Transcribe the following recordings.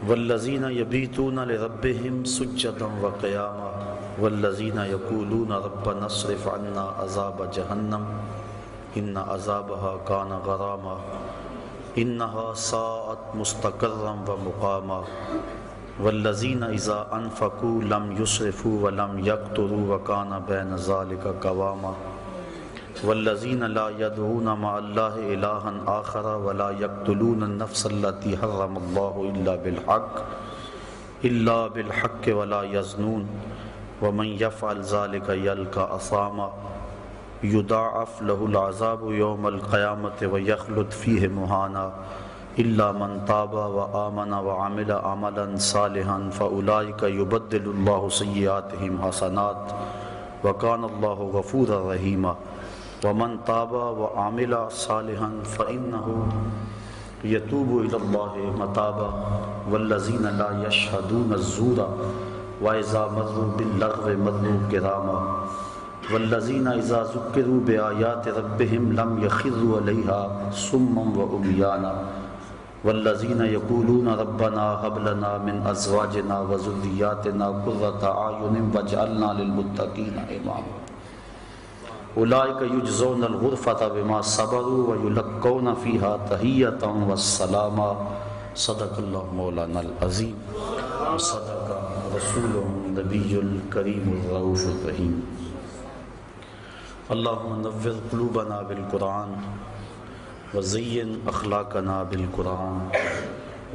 والذین یبیتون لربہم سجدا وقیاما والذین یقولون ربنا اصرف عنا عذاب جہنم ان عذابها کان غراما انہا ساءت مستقرا ومقاما والذین اذا انفقوا لم یسرفوا ولم یقتروا وکان بین ذلک قواما والذین لا يدعون مع اللہ الہا آخر ولا يقتلون النفس التي حرم اللہ الا بالحق ولا يزنون ومن يفعل ذلك يلقى اثاما يضاعف له العذاب يوم القيامة ويخلد فيه مهانا الا من تاب وآمن وعمل عملا صالحا فأولئك يبدل الله سيئاتهم حسنات وكان الله غفورا رحيما ومن تاب وعمل صالحا فإنه يتوب إلى الله متابا والذين لا يشهدون الزور وإذا مروا باللغو مروا كراما والذين إذا ذكروا بآيات ربهم لم يخروا عليها صما وعميانا والذين يقولون ربنا هب لنا من أزواجنا وذرياتنا قرة أعين واجعلنا للمتقين إماما اولئک یجزون الغرفة بما صبروا ویلقون فیها تحیۃ والسلاما صدق اللہ مولانا العظیم وصدق رسولہ النبی الکریم الرؤوف الرحیم اللہم نور قلوبنا بالقرآن وزین اخلاقنا بالقرآن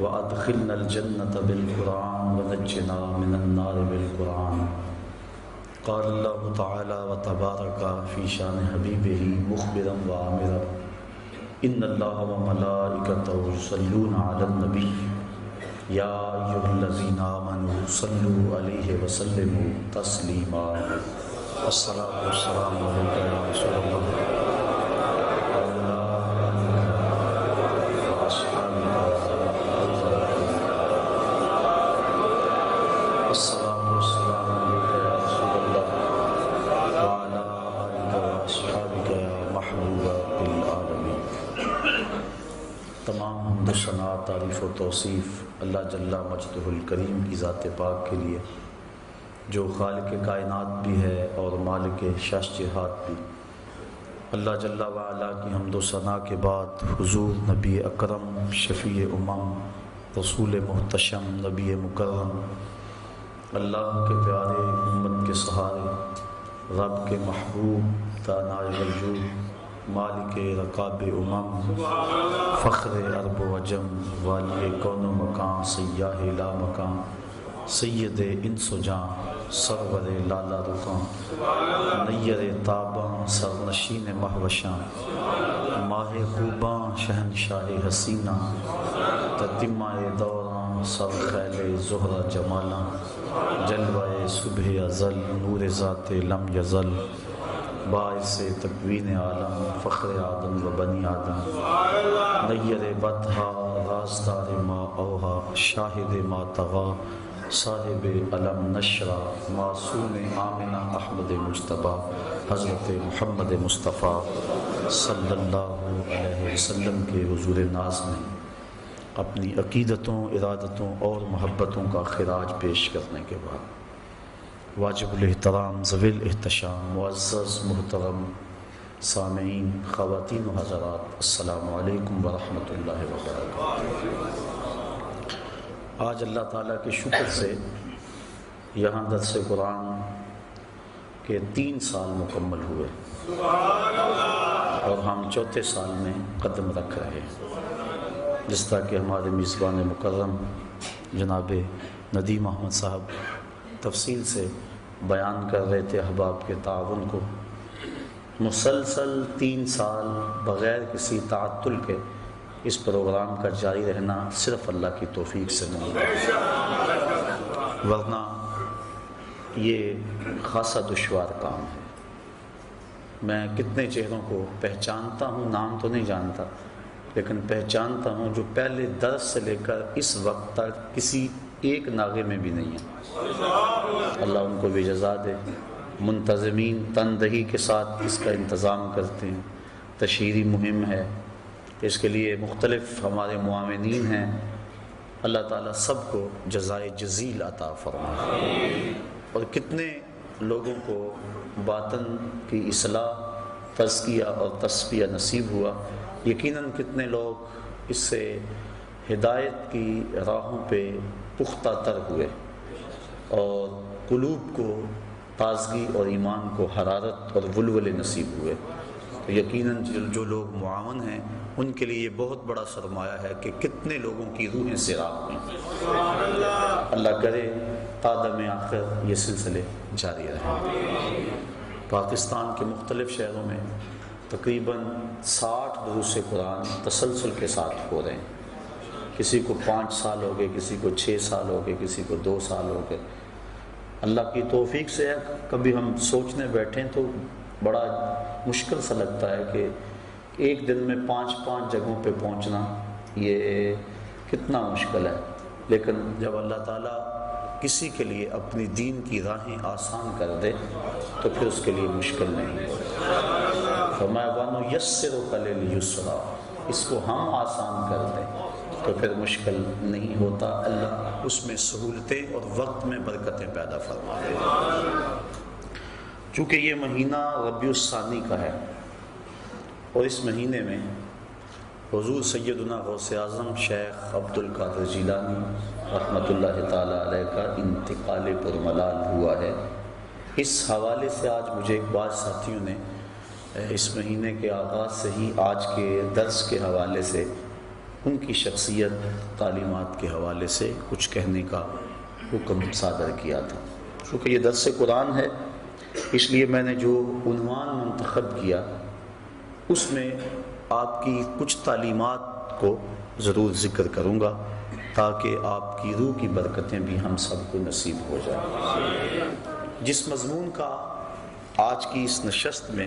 وادخلنا الجنة بالقرآن ونجنا من النار بالقرآن قال اللہ تعالی وتبارک فی شان حبیبہ مخبرا وآمرا ان اللہ وملائکتہ یصلون علی النبی یا ایھا الذین آمنوا صلوا علیہ وسلموا تسلیما الصلاۃ والسلام علیک یا رسول اللہ تعریف و توصیف اللہ جل مجدہ الکریم کی ذات پاک کے لیے جو خالق کائنات بھی ہے اور مالک شش جہات بھی۔ اللہ جل وعلا کی حمد و ثنا کے بعد حضور نبی اکرم شفیع امم رسول محتشم نبی مکرم اللہ کے پیارے امت کے سہارے رب کے محبوب دانائے وجود مالک رقاب امم فخر عرب و عجم والی کون و مکان سیاہ لا مکان سید انس و جان سرور لالا رکان نیر تاباں سرنشین مہوشاں ماہ خوباں شہنشاہ حسینہ تتمہ دوراں سر خیل زہرہ جمالاں جلوہ صبح ازل نور ذات لم یزل باعث تکوین عالم فخر آدم و بنی آدم نیر بدھا رازدار ما اوہا شاہد ما تغا صاحب علم نشرہ معصوم آمنہ احمد مجتبیٰ حضرت محمد مصطفیٰ صلی اللہ علیہ وسلم کے حضور ناز میں اپنی عقیدتوں ارادتوں اور محبتوں کا خراج پیش کرنے کے بعد واجب الاحترام ذوی الاحتشام معزز محترم سامعین خواتین و حضرات السلام علیکم ورحمۃ اللہ وبرکاتہ۔ آج اللہ تعالیٰ کے شکر سے یہاں درس قرآن کے 3 سال مکمل ہوئے اور ہم 4تھے سال میں قدم رکھ رہے ہیں۔ جس طرح کہ ہمارے میزبان مکرم جناب ندیم احمد صاحب تفصیل سے بیان کر رہے تھے احباب کے تعاون کو، مسلسل 3 سال بغیر کسی تعطل کے اس پروگرام کا جاری رہنا صرف اللہ کی توفیق سے ممکن ہے، ورنہ یہ خاصا دشوار کام ہے۔ میں کتنے چہروں کو پہچانتا ہوں، نام تو نہیں جانتا لیکن پہچانتا ہوں جو پہلے درس سے لے کر اس وقت تک کسی ایک ناغے میں بھی نہیں ہیں۔ اللہ ان کو بھی جزا دے۔ منتظمین تندہی کے ساتھ اس کا انتظام کرتے ہیں، تشہیری مہم ہے، اس کے لیے مختلف ہمارے معاونین ہیں اللہ تعالیٰ سب کو جزائے جزیل عطا فرمائے، اور کتنے لوگوں کو باطن کی اصلاح، تزکیہ اور تصفیہ نصیب ہوا، یقیناً کتنے لوگ اس سے ہدایت کی راہوں پہ پختہ تر ہوئے اور قلوب کو تازگی اور ایمان کو حرارت اور ولولے نصیب ہوئے۔ تو یقیناً جو لوگ معاون ہیں ان کے لیے یہ بہت بڑا سرمایہ ہے کہ کتنے لوگوں کی روحیں سیراب ہوئیں۔ اللہ کرے قادم آخر یہ سلسلے جاری رہیں۔ پاکستان کے مختلف شہروں میں تقریباً 60 دروس قرآن تسلسل کے ساتھ ہو رہے ہیں۔ کسی کو 5 سال ہو گئے، کسی کو 6 سال ہو گئے، کسی کو 2 سال ہو گئے۔ اللہ کی توفیق سے ہے، کبھی ہم سوچنے بیٹھیں تو بڑا مشکل سا لگتا ہے کہ ایک دن میں 5 جگہوں پہ پہنچنا یہ کتنا مشکل ہے، لیکن جب اللہ تعالیٰ کسی کے لیے اپنی دین کی راہیں آسان کر دے تو پھر اس کے لیے مشکل نہیں ہوتا۔ فرمایا وَنُيَسِّرُكَ لِلْيُسْرَىٰ، اس کو ہم آسان کر دیں تو پھر مشکل نہیں ہوتا۔ اللہ اس میں سہولتیں اور وقت میں برکتیں پیدا فرما دے۔ چونکہ یہ مہینہ ربیع الثانی کا ہے اور اس مہینے میں حضور سیدنا غوث اعظم شیخ عبد القادر جیلانی رحمۃ اللہ تعالی علیہ کا انتقال پرملال ہوا ہے، اس حوالے سے آج مجھے بعض ساتھیوں نے اس مہینے کے آغاز سے ہی آج کے درس کے حوالے سے ان کی شخصیت، تعلیمات کے حوالے سے کچھ کہنے کا حکم صادر کیا تھا۔ چونکہ یہ درس قرآن ہے اس لیے میں نے جو عنوان منتخب کیا اس میں آپ کی کچھ تعلیمات کو ضرور ذکر کروں گا تاکہ آپ کی روح کی برکتیں بھی ہم سب کو نصیب ہو جائیں۔ جس مضمون کا آج کی اس نشست میں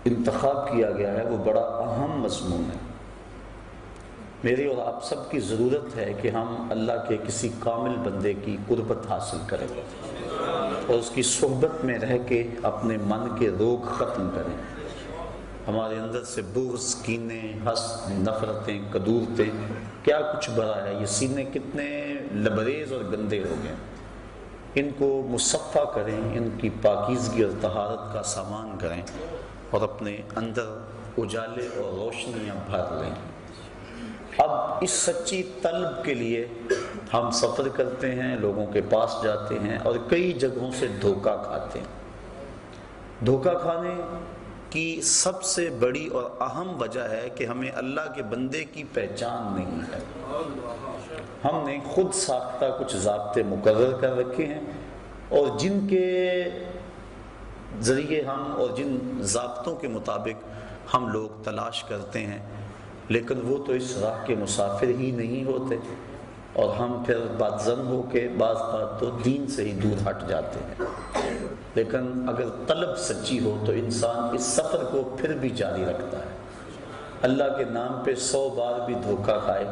انتخاب کیا گیا ہے وہ بڑا اہم مضمون ہے۔ میری اور آپ سب کی ضرورت ہے کہ ہم اللہ کے کسی کامل بندے کی قربت حاصل کریں اور اس کی صحبت میں رہ کے اپنے من کے روگ ختم کریں۔ ہمارے اندر سے بغض، کینے، حسد، نفرتیں، کدورتیں کیا کچھ بھرا ہے، یہ سینے کتنے لبریز اور گندے ہو گئے، ان کو مصفہ کریں، ان کی پاکیزگی اور طہارت کا سامان کریں اور اپنے اندر اجالے اور روشنیاں بھر لیں۔ اب اس سچی طلب کے لیے ہم سفر کرتے ہیں، لوگوں کے پاس جاتے ہیں اور کئی جگہوں سے دھوکہ کھاتے ہیں۔ دھوکہ کھانے کی سب سے بڑی اور اہم وجہ ہے کہ ہمیں اللہ کے بندے کی پہچان نہیں ہے۔ ہم نے خود ساختہ کچھ ضابطے مقرر کر رکھے ہیں اور جن کے ذریعے ہم اور جن ضابطوں کے مطابق ہم لوگ تلاش کرتے ہیں، لیکن وہ تو اس راہ کے مسافر ہی نہیں ہوتے اور ہم پھر بدظن ہو کے بعض بات تو دین سے ہی دور ہٹ جاتے ہیں۔ لیکن اگر طلب سچی ہو تو انسان اس سفر کو پھر بھی جاری رکھتا ہے۔ اللہ کے نام پہ 100 بار بھی دھوکہ کھائے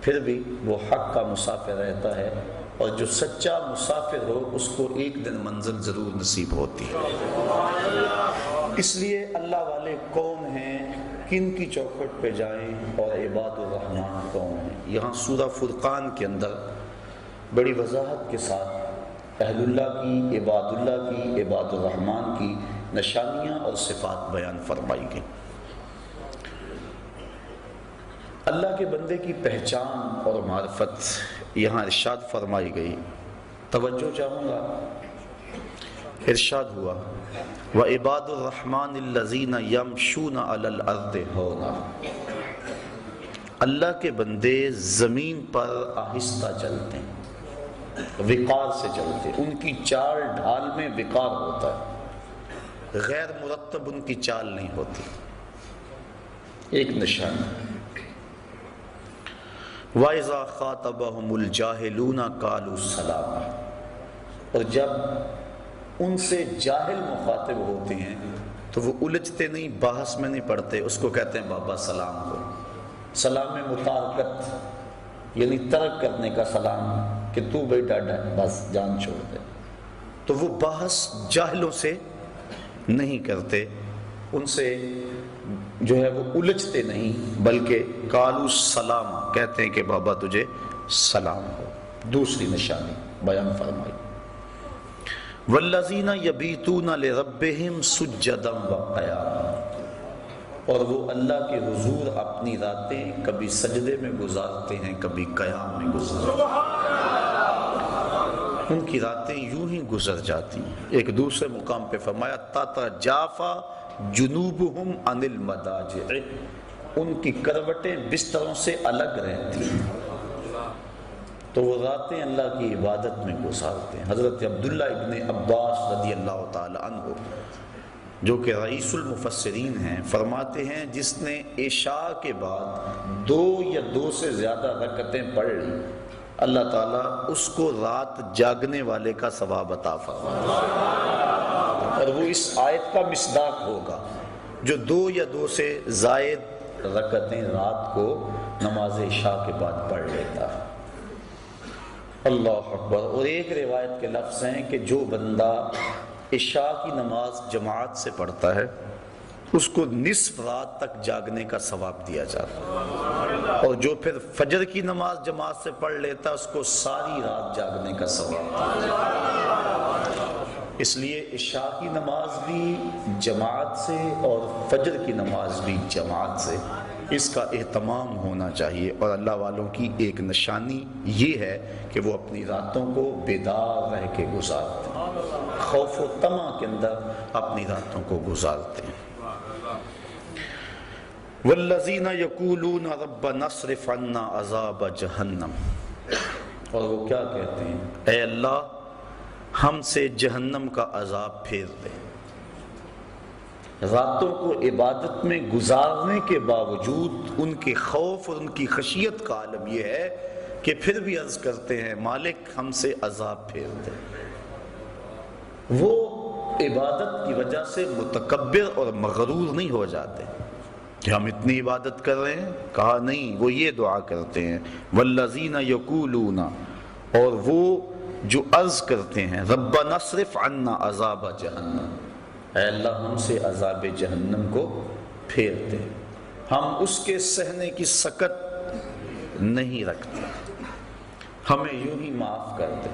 پھر بھی وہ حق کا مسافر رہتا ہے، اور جو سچا مسافر ہو اس کو ایک دن منزل ضرور نصیب ہوتی ہے۔ اس لیے اللہ والے کون ہیں، کن کی چوکھٹ پہ جائیں، اور عباد الرحمن کون ہیں۔ یہاں سورہ فرقان کے اندر بڑی وضاحت کے ساتھ اہل اللہ کی، عباد الرحمن کی نشانیاں اور صفات بیان فرمائی گئی۔ اللہ کے بندے کی پہچان اور معرفت یہاں ارشاد فرمائی گئی۔ توجہ چاہوں گا، ارشاد ہوا وَعِبَادُ الرَّحْمَنِ الَّذِينَ يَمْشُونَ عَلَى الْأَرْضِ هَوْنًا، اللہ کے بندے زمین پر آہستہ چلتے ہیں، وقار سے چلتے ہیں، ان کی چال ڈھال میں وقار ہوتا ہے، غیر مرتب ان کی چال نہیں ہوتی۔ ایک نشانی وَإِذَا خَاطَبَهُمُ الْجَاهِلُونَ قَالُوا سَلَامًا، اور جب ان سے جاہل مخاطب ہوتے ہیں تو وہ الجھتے نہیں، بحث میں نہیں پڑتے، اس کو کہتے ہیں بابا سلام ہو۔ سلام میں متارکت یعنی ترک کرنے کا سلام، کہ تو بھائی ڈاڈا ہے بس جان چھوڑ دے، تو وہ بحث جاہلوں سے نہیں کرتے، ان سے جو ہے وہ الجھتے نہیں، بلکہ قالوا سلاما، کہتے ہیں کہ بابا تجھے سلام ہو۔ دوسری نشانی بیان فرمائی، والذین یبیتون لربہم سجدا وقیاما، اور وہ اللہ کے حضور اپنی راتیں کبھی سجدے میں گزارتے ہیں کبھی قیام میں گزارتے ہیں، ان کی راتیں یوں ہی گزر جاتی ہیں۔ ایک دوسرے مقام پہ فرمایا تتجافی جنوبہم عن المضاجع، ان کی کروٹیں بستروں سے الگ رہتی ہیں، تو وہ راتیں اللہ کی عبادت میں گزارتے ہیں۔ حضرت عبداللہ ابن عباس رضی اللہ تعالی عنہ جو کہ رئیس المفسرین ہیں، فرماتے ہیں جس نے عشاء کے بعد 2 یا 2 سے زیادہ رکعتیں پڑھ لی، اللہ تعالیٰ اس کو رات جاگنے والے کا ثواب عطا فرمائے، اور وہ اس آیت کا مصداق ہوگا جو 2 یا 2 سے زائد رکعتیں رات کو نماز عشاء کے بعد پڑھ لیتا ہے۔ اللہ اکبر۔ اور ایک روایت کے لفظ ہیں کہ جو بندہ عشاء کی نماز جماعت سے پڑھتا ہے اس کو نصف رات تک جاگنے کا ثواب دیا جاتا ہے، اور جو پھر فجر کی نماز جماعت سے پڑھ لیتا ہے اس کو ساری رات جاگنے کا ثواب دیا جاتا ہے۔ اس لیے عشاء کی نماز بھی جماعت سے اور فجر کی نماز بھی جماعت سے، اس کا اہتمام ہونا چاہیے۔ اور اللہ والوں کی ایک نشانی یہ ہے کہ وہ اپنی راتوں کو بیدار رہ کے گزارتے ہیں، خوف و طمع کے اندر اپنی راتوں کو گزارتے ہیں۔ والذین یقولون ربنا اصرف عنا عذاب جہنم، اور وہ کیا کہتے ہیں، اے اللہ ہم سے جہنم کا عذاب پھیر دے۔ راتوں کو عبادت میں گزارنے کے باوجود ان کے خوف اور ان کی خشیت کا عالم یہ ہے کہ پھر بھی عرض کرتے ہیں مالک ہم سے عذاب پھیر دے۔ وہ عبادت کی وجہ سے متکبر اور مغرور نہیں ہو جاتے کہ ہم اتنی عبادت کر رہے ہیں، کہا نہیں، وہ یہ دعا کرتے ہیں والذین یقولون، اور وہ جو عرض کرتے ہیں ربنا اصرف عنا عذاب جہنم، اے اللہ ہم سے عذاب جہنم کو پھیر دے، ہم اس کے سہنے کی سکت نہیں رکھتے، ہمیں یوں ہی معاف کر دے۔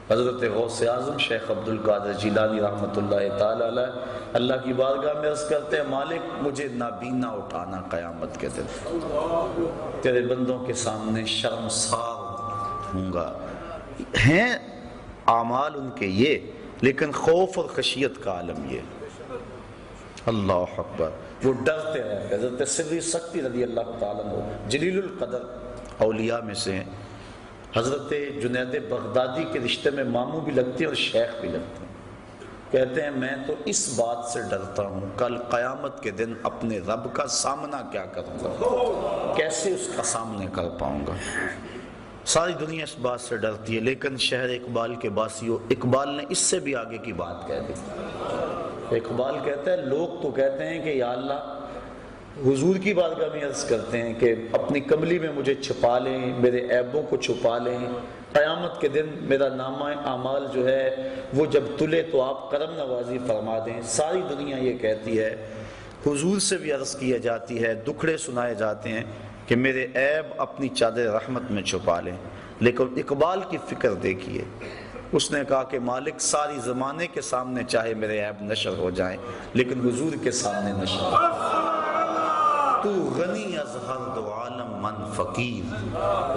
حضرت غوث اعظم شیخ عبد القادر جیلانی رحمۃ اللہ تعالی علیہ اللہ کی بارگاہ میں عرض کرتے ہیں مالک مجھے نابینا اٹھانا قیامت کے دن، تیرے بندوں کے سامنے شرمسار ہوں گا۔ ہیں اعمال ان کے یہ، لیکن خوف اور خشیت کا عالم یہ۔ اللہ اکبر۔ وہ ڈرتے ہیں۔ حضرت سری سکتی رضی اللہ تعالیٰ عنہ جلیل القدر اولیاء میں سے ہیں، حضرت جنید بغدادی کے رشتے میں ماموں بھی لگتے ہیں اور شیخ بھی لگتے ہیں، کہتے ہیں میں تو اس بات سے ڈرتا ہوں کل قیامت کے دن اپنے رب کا سامنا کیا کروں گا، کیسے اس کا سامنے کر پاؤں گا۔ ساری دنیا اس بات سے ڈرتی ہے، لیکن شہر اقبال کے باسیوں، اقبال نے اس سے بھی آگے کی بات کہہ دی۔ اقبال کہتا ہے لوگ تو کہتے ہیں کہ یا اللہ حضور کی بارگاہ میں عرض کرتے ہیں کہ اپنی کملی میں مجھے چھپا لیں، میرے عیبوں کو چھپا لیں، قیامت کے دن میرا نامہ اعمال جو ہے وہ جب تلے تو آپ کرم نوازی فرما دیں۔ ساری دنیا یہ کہتی ہے، حضور سے بھی عرض کیا جاتی ہے، دکھڑے سنائے جاتے ہیں کہ میرے عیب اپنی چادر رحمت میں چھپا لیں، لیکن اقبال کی فکر دیکھیے، اس نے کہا کہ مالک ساری زمانے کے سامنے چاہے میرے عیب نشر ہو جائیں لیکن حضور کے سامنے نشر ہو۔ تو غنی از ہر دو عالم من فقیر،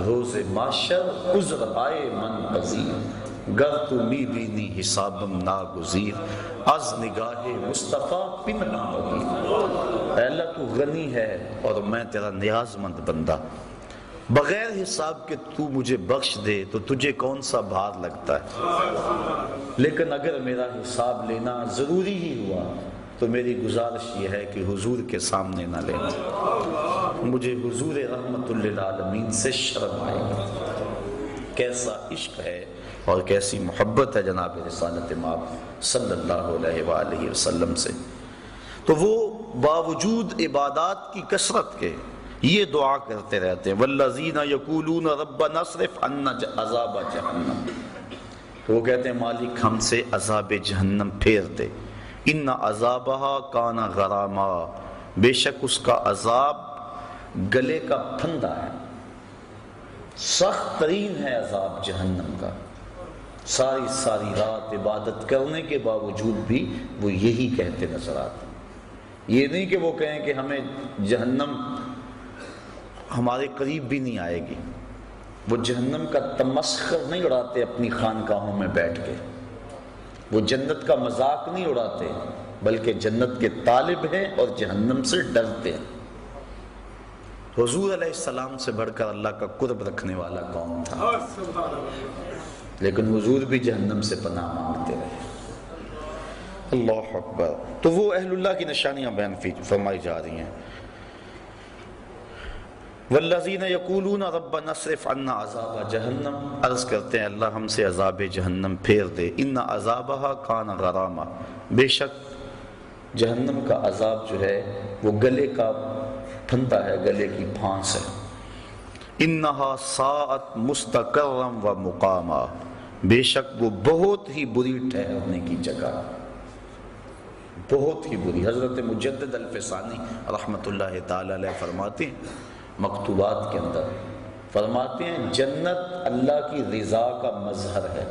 روز محشر عذر آئے من پذیر، گر تو می بینی حسابم ناگزیر، از نگاہ مصطفیٰ پنہاں بگیر۔ اے اللہ تو غنی ہے اور میں تیرا نیاز مند بندہ، بغیر حساب کے تو مجھے بخش دے تو تجھے کون سا بھار لگتا ہے، لیکن اگر میرا حساب لینا ضروری ہی ہوا تو میری گزارش یہ ہے کہ حضور کے سامنے نہ لینا، مجھے حضور رحمت للعالمین سے شرم آئے گا۔ کیسا عشق ہے اور کیسی محبت ہے جناب رسالت مآب صلی اللہ علیہ وآلہ وسلم سے۔ تو وہ باوجود عبادات کی کثرت کے یہ دعا کرتے رہتے ہیں والذین یقولون ربنا اصرف عنا عذاب جہنم، وہ کہتے ہیں مالک ہم سے عذاب جہنم پھیر دے، ان عذابہا کان غراما، بے شک اس کا عذاب گلے کا پھندا ہے، سخت ترین ہے عذاب جہنم کا۔ ساری رات عبادت کرنے کے باوجود بھی وہ یہی کہتے نظر آتے۔ یہ نہیں کہ وہ کہیں کہ ہمیں جہنم ہمارے قریب بھی نہیں آئے گی، وہ جہنم کا تمسخر نہیں اڑاتے اپنی خانقاہوں میں بیٹھ کے، وہ جنت کا مذاق نہیں اڑاتے، بلکہ جنت کے طالب ہیں اور جہنم سے ڈرتے ہیں۔ حضور علیہ السلام سے بڑھ کر اللہ کا قرب رکھنے والا کون تھا؟ لیکن حضور بھی جہنم سے پناہ مانگتے رہے۔ اللہ اکبر۔ تو وہ اہل اللہ کی نشانیاں بیان فرمائی جا رہی ہیں۔ والذین یقولون ربنا اصرف عنا عذاب جہنم، عرض کرتے ہیں اللہ ہم سے عذاب جہنم پھیر دے، ان عذابہا کان غراما، بے شک جہنم کا عذاب جو ہے وہ گلے کا پھندا ہے، گلے کی پھانس ہے۔ انہا ساعت مستقرا و مقاما، بے شک وہ بہت ہی بری ٹھہرنے کی جگہ، بہت ہی بری۔ حضرت مجدد الفسانی رحمۃ اللہ تعالی علیہ فرماتے ہیں مکتوبات کے اندر، فرماتے ہیں جنت اللہ کی رضا کا مظہر ہے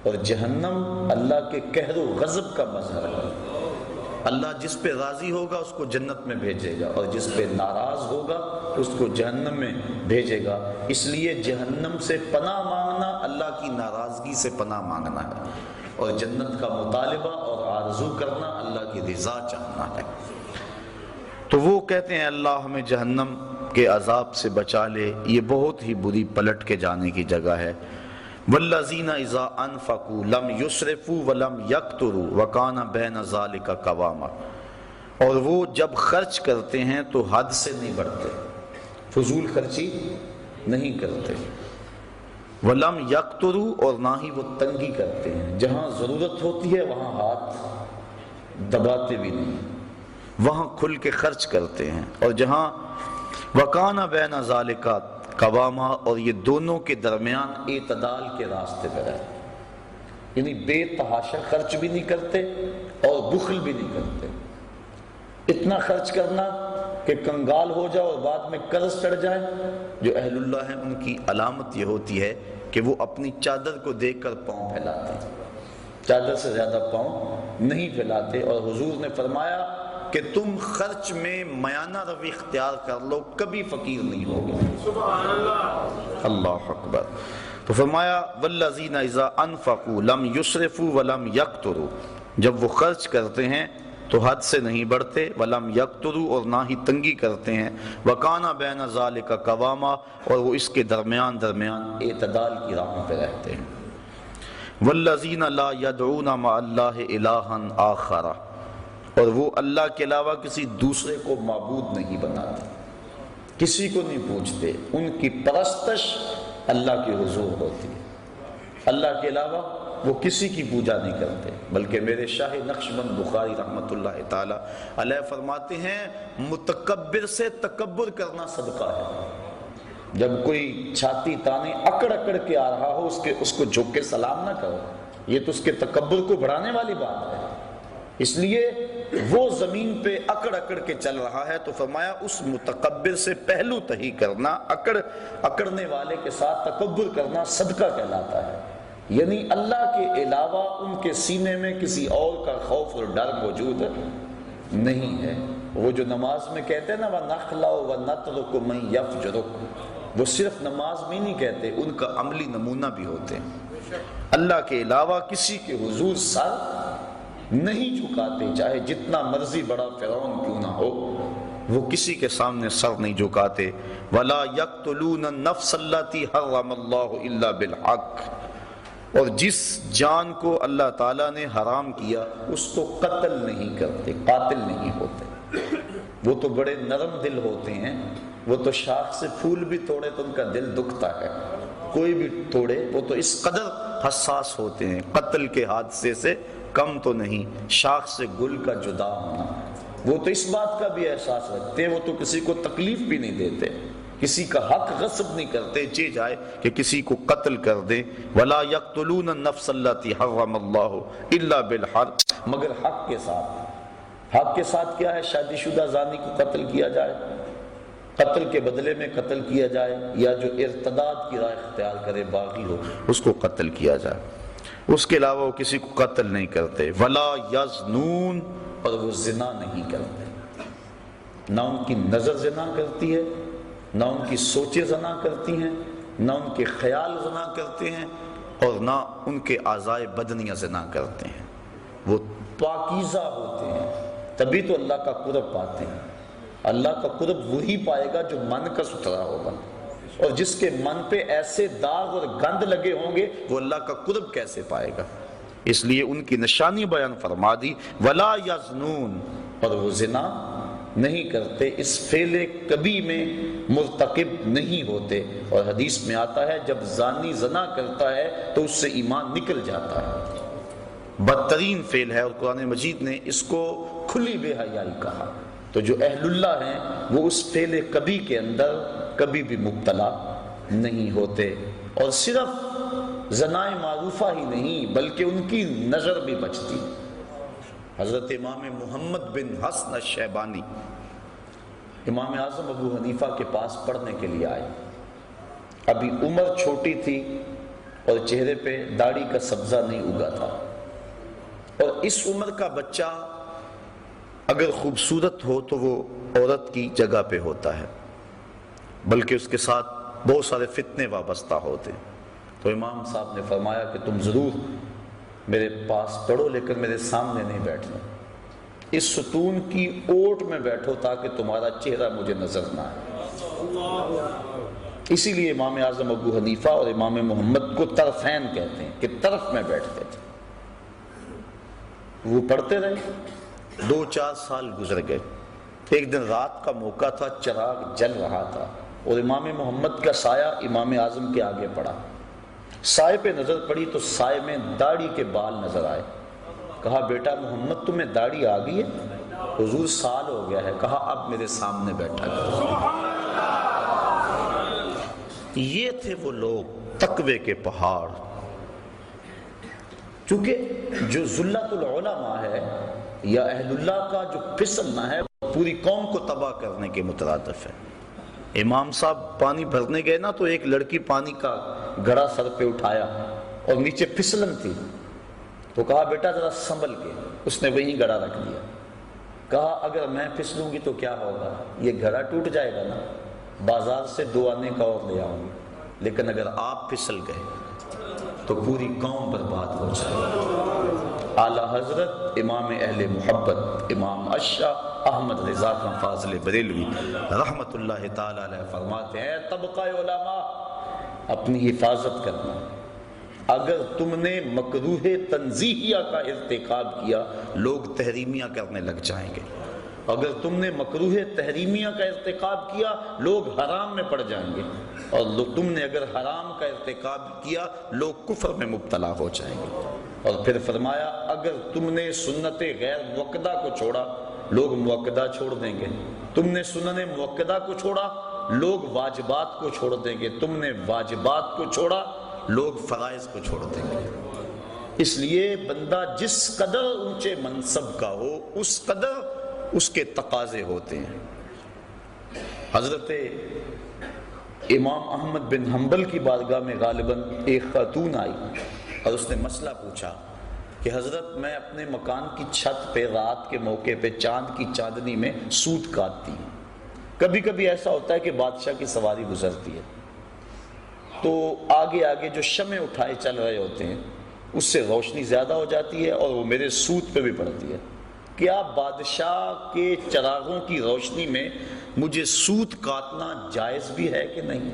اور جہنم اللہ کے قہر و غضب کا مظہر ہے۔ اللہ جس پہ راضی ہوگا اس کو جنت میں بھیجے گا اور جس پہ ناراض ہوگا اس کو جہنم میں بھیجے گا۔ اس لیے جہنم سے پناہ مانگنا اللہ کی ناراضگی سے پناہ مانگنا ہے، اور جنت کا مطالبہ اور آرزو کرنا اللہ کی رضا چاہنا ہے۔ تو وہ کہتے ہیں اللہ ہمیں جہنم کے عذاب سے بچا لے، یہ بہت ہی بری پلٹ کے جانے کی جگہ ہے۔ والذین اذا انفقوا لم یسرفوا ولم یقتروا وکان بین ذلک قواما، اور وہ جب خرچ کرتے ہیں تو حد سے نہیں بڑھتے، فضول خرچی نہیں کرتے، ولم یقتروا، اور نہ ہی وہ تنگی کرتے ہیں، جہاں ضرورت ہوتی ہے وہاں ہاتھ دباتے بھی نہیں، وہاں کھل کے خرچ کرتے ہیں، اور جہاں وکان بین ذلک قواما، اور یہ دونوں کے درمیان اعتدال کے راستے پر ہے، یعنی بے تحاشا خرچ بھی نہیں کرتے اور بخل بھی نہیں کرتے۔ اتنا خرچ کرنا کہ کنگال ہو جاؤ اور بعد میں قرض چڑھ جائے۔ جو اہل اللہ ہیں ان کی علامت یہ ہوتی ہے کہ وہ اپنی چادر کو دیکھ کر پاؤں پھیلاتے ہیں، چادر سے زیادہ پاؤں نہیں پھیلاتے، اور حضور نے فرمایا کہ تم خرچ میں میانہ روی اختیار کر لو، کبھی فقیر نہیں ہوگے۔ سبحان اللہ، اللہ اکبر۔ تو فرمایا والذین اذا انفقوا لم یسرفوا ولم یقتروا، جب وہ خرچ کرتے ہیں تو حد سے نہیں بڑھتے، ولم یقتروا، اور نہ ہی تنگی کرتے ہیں، وکان بین ذلک قواما، اور وہ اس کے درمیان اعتدال کی راہ پہ رہتے ہیں۔ والذین لا یدعون مع اللہ الہا آخر، اور وہ اللہ کے علاوہ کسی دوسرے کو معبود نہیں بناتے، کسی کو نہیں پوچھتے، ان کی پرستش اللہ کے حضور ہوتی ہے، اللہ کے علاوہ وہ کسی کی پوجا نہیں کرتے۔ بلکہ میرے شاہ نقشبند بخاری رحمۃ اللہ تعالی علیہ فرماتے ہیں متکبر سے تکبر کرنا صدقہ ہے۔ جب کوئی چھاتی تانے اکڑ اکڑ کے آ رہا ہو اس کو جھک کے سلام نہ کرو، یہ تو اس کے تکبر کو بڑھانے والی بات ہے۔ اس لیے وہ زمین پہ اکڑ اکڑ کے چل رہا ہے تو فرمایا اس متکبر سے پہلو تہی کرنا، اکڑنے والے کے ساتھ تکبر کرنا صدقہ کہلاتا ہے، یعنی اللہ کے علاوہ ان کے سینے میں کسی اور کا خوف اور ڈر موجود نہیں ہے۔ وہ جو نماز میں کہتے ہیں نا وَنَخْلَعُ وَنَتْرُكُ مَن يَفْجُرُكُ، وہ صرف نماز میں نہیں کہتے، ان کا عملی نمونہ بھی ہوتے ہیں۔ اللہ کے علاوہ کسی کے حضور سر نہیں جھکاتے، چاہے جتنا مرضی بڑا فرعون کیوں نہ ہو، وہ کسی کے سامنے سر نہیں جھکاتے۔ وَلَا يَقْتُلُونَ النَّفْسَ الَّتِي حَرَّمَ اللَّهُ إِلَّا بِالْحَقِّ، اور جس جان کو اللہ تعالیٰ نے حرام کیا اس کو قتل نہیں کرتے، قاتل نہیں ہوتے۔ وہ تو بڑے نرم دل ہوتے ہیں، وہ تو شاخ سے پھول بھی توڑے تو ان کا دل دکھتا ہے، کوئی بھی توڑے، وہ تو اس قدر حساس ہوتے ہیں، قتل کے حادثے سے کم تو نہیں، شاخ سے گل کا جدا ہونا۔ وہ تو اس بات کا بھی احساس رکھتے، وہ تو کسی کو تکلیف بھی نہیں دیتے، کسی کا حق غصب نہیں کرتے، چاہے جائے کہ کسی کو قتل کر دیں۔ وَلَا يَقْتُلُونَ النَّفْسَ الَّتِي حَرَّمَ اللَّهُ إِلَّا بِالْحَقِّ، مگر حق کے ساتھ۔ حق کے ساتھ کیا ہے؟ شادی شدہ زانی کو قتل کیا جائے، قتل کے بدلے میں قتل کیا جائے، یا جو ارتداد کی راہ اختیار کرے باغی ہو اس کو قتل کیا جائے، اس کے علاوہ وہ کسی کو قتل نہیں کرتے۔ ولا یزنون، اور وہ زنا نہیں کرتے، نہ ان کی نظر زنا کرتی ہے، نہ ان کی سوچیں زنا کرتی ہیں، نہ ان کے خیال زنا کرتے ہیں، اور نہ ان کے اعضائے بدنیاں زنا کرتے ہیں، وہ پاکیزہ ہوتے ہیں، تبھی تو اللہ کا قرب پاتے ہیں۔ اللہ کا قرب وہی پائے گا جو من کا ستھرا ہوگا، اور جس کے من پہ ایسے داغ اور گند لگے ہوں گے وہ اللہ کا قرب کیسے پائے گا؟ اس لیے ان کی نشانی بیان فرما دی، ولا یزنون، اور وہ زنا نہیں کرتے، اس فعل کبھی میں مرتکب نہیں ہوتے۔ اور حدیث میں آتا ہے جب زانی زنا کرتا ہے تو اس سے ایمان نکل جاتا ہے، بدترین فعل ہے، اور قرآن مجید نے اس کو کھلی بے حیائی کہا۔ تو جو اہل اللہ ہیں وہ اس فعل کبھی کے اندر کبھی بھی مبتلا نہیں ہوتے، اور صرف زنائے معروفہ ہی نہیں بلکہ ان کی نظر بھی بچتی۔ حضرت امام محمد بن حسن الشیبانی امام اعظم ابو حنیفہ کے پاس پڑھنے کے لیے آئے، ابھی عمر چھوٹی تھی اور چہرے پہ داڑھی کا سبزہ نہیں اگا تھا، اور اس عمر کا بچہ اگر خوبصورت ہو تو وہ عورت کی جگہ پہ ہوتا ہے، بلکہ اس کے ساتھ بہت سارے فتنے وابستہ ہوتے ہیں۔ تو امام صاحب نے فرمایا کہ تم ضرور میرے پاس پڑھو لیکن میرے سامنے نہیں بیٹھنا، اس ستون کی اوٹ میں بیٹھو تاکہ تمہارا چہرہ مجھے نظر نہ آئے۔ اسی لیے امام اعظم ابو حنیفہ اور امام محمد کو طرفین کہتے ہیں کہ طرف میں بیٹھتے تھے۔ وہ پڑھتے رہے، 2-4 سال گزر گئے، ایک دن رات کا موقع تھا، چراغ جل رہا تھا اور امام محمد کا سایہ امام اعظم کے آگے پڑا، سائے پہ نظر پڑی تو سائے میں داڑھی کے بال نظر آئے۔ کہا بیٹا محمد تمہیں داڑھی آ گئی ہے؟ حضور سال ہو گیا ہے۔ کہا اب میرے سامنے بیٹھا کرو۔ یہ تھے وہ لوگ تقوی کے پہاڑ، چونکہ جو ذلت العلماء ہے یا اہل اللہ کا جو پھسلنا ہے پوری قوم کو تباہ کرنے کے مترادف ہے۔ امام صاحب پانی بھرنے گئے نا تو ایک لڑکی پانی کا گھڑا سر پہ اٹھایا اور نیچے پھسلن تھی، تو کہا بیٹا ذرا سنبھل کے، اس نے وہیں گھڑا رکھ دیا۔ کہا اگر میں پھسلوں گی تو کیا ہوگا؟ یہ گھڑا ٹوٹ جائے گا نا، بازار سے 2 آنے کا اور لے آؤں گی، لیکن اگر آپ پھسل گئے تو پوری قوم برباد ہو جائے۔ اعلی حضرت امام اہل محبت امام اشاہ احمد رضا خان فاضل بریلوی رحمت اللہ تعالی علیہ فرماتے ہیں طبقہ علماء اپنی حفاظت کرنا، اگر تم نے مکروہ تنزیہیہ کا ارتکاب کیا لوگ تحریمیہ کرنے لگ جائیں گے، اگر تم نے مکروہ تحریمیہ کا ارتکاب کیا لوگ حرام میں پڑ جائیں گے، اور تم نے اگر حرام کا ارتکاب کیا لوگ کفر میں مبتلا ہو جائیں گے۔ اور پھر فرمایا اگر تم نے سنت غیر موقدہ کو چھوڑا لوگ موقدہ چھوڑ دیں گے، تم نے سنن موقدہ کو چھوڑا لوگ واجبات کو چھوڑ دیں گے، تم نے واجبات کو چھوڑا لوگ فرائض کو چھوڑ دیں گے۔ اس لیے بندہ جس قدر اونچے منصب کا ہو اس قدر اس کے تقاضے ہوتے ہیں۔ حضرت امام احمد بن حنبل کی بارگاہ میں غالباً ایک خاتون آئی اور اس نے مسئلہ پوچھا کہ حضرت میں اپنے مکان کی چھت پہ رات کے موقع پہ چاند کی چاندنی میں سوت کاٹتی ہوں، کبھی کبھی ایسا ہوتا ہے کہ بادشاہ کی سواری گزرتی ہے تو آگے آگے جو شمع اٹھائے چل رہے ہوتے ہیں اس سے روشنی زیادہ ہو جاتی ہے اور وہ میرے سوت پہ بھی پڑتی ہے، کیا بادشاہ کے چراغوں کی روشنی میں مجھے سوت کاٹنا جائز بھی ہے کہ نہیں؟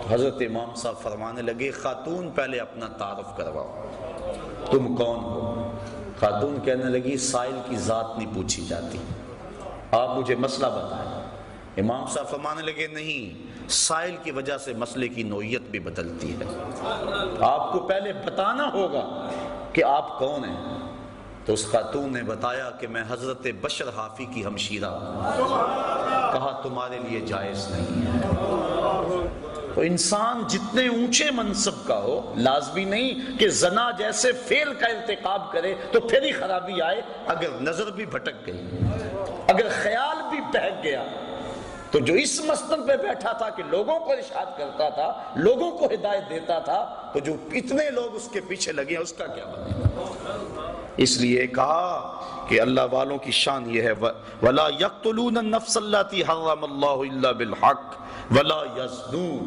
حضرت امام صاحب فرمانے لگے خاتون پہلے اپنا تعارف کرواؤ، تم کون ہو؟ خاتون کہنے لگی سائل کی ذات نہیں پوچھی جاتی، آپ مجھے مسئلہ بتائیں۔ امام صاحب فرمانے لگے نہیں، سائل کی وجہ سے مسئلے کی نوعیت بھی بدلتی ہے، آپ کو پہلے بتانا ہوگا کہ آپ کون ہیں۔ تو اس خاتون نے بتایا کہ میں حضرت بشر حافی کی ہمشیرہ ہوں۔ کہا تمہارے لیے جائز نہیں ہے۔ تو انسان جتنے اونچے منصب کا ہو لازمی نہیں کہ زنا جیسے فعل کا ارتکاب کرے تو پھر ہی خرابی آئے، اگر نظر بھی بھٹک گئی، اگر خیال بھی بہک گیا تو جو اس مسند پہ بیٹھا تھا کہ لوگوں کو ارشاد کرتا تھا، لوگوں کو ہدایت دیتا تھا، تو جو اتنے لوگ اس کے پیچھے لگے ہیں اس کا کیا بنے گا؟ اس لیے کہا کہ اللہ والوں کی شان یہ ہے وَلَا يَقْتُلُونَ النَّفْسَ الَّتِي حَرَّمَ اللَّهُ إِلَّا بِالْحَقِّ وَلَا يَزْنُونَ،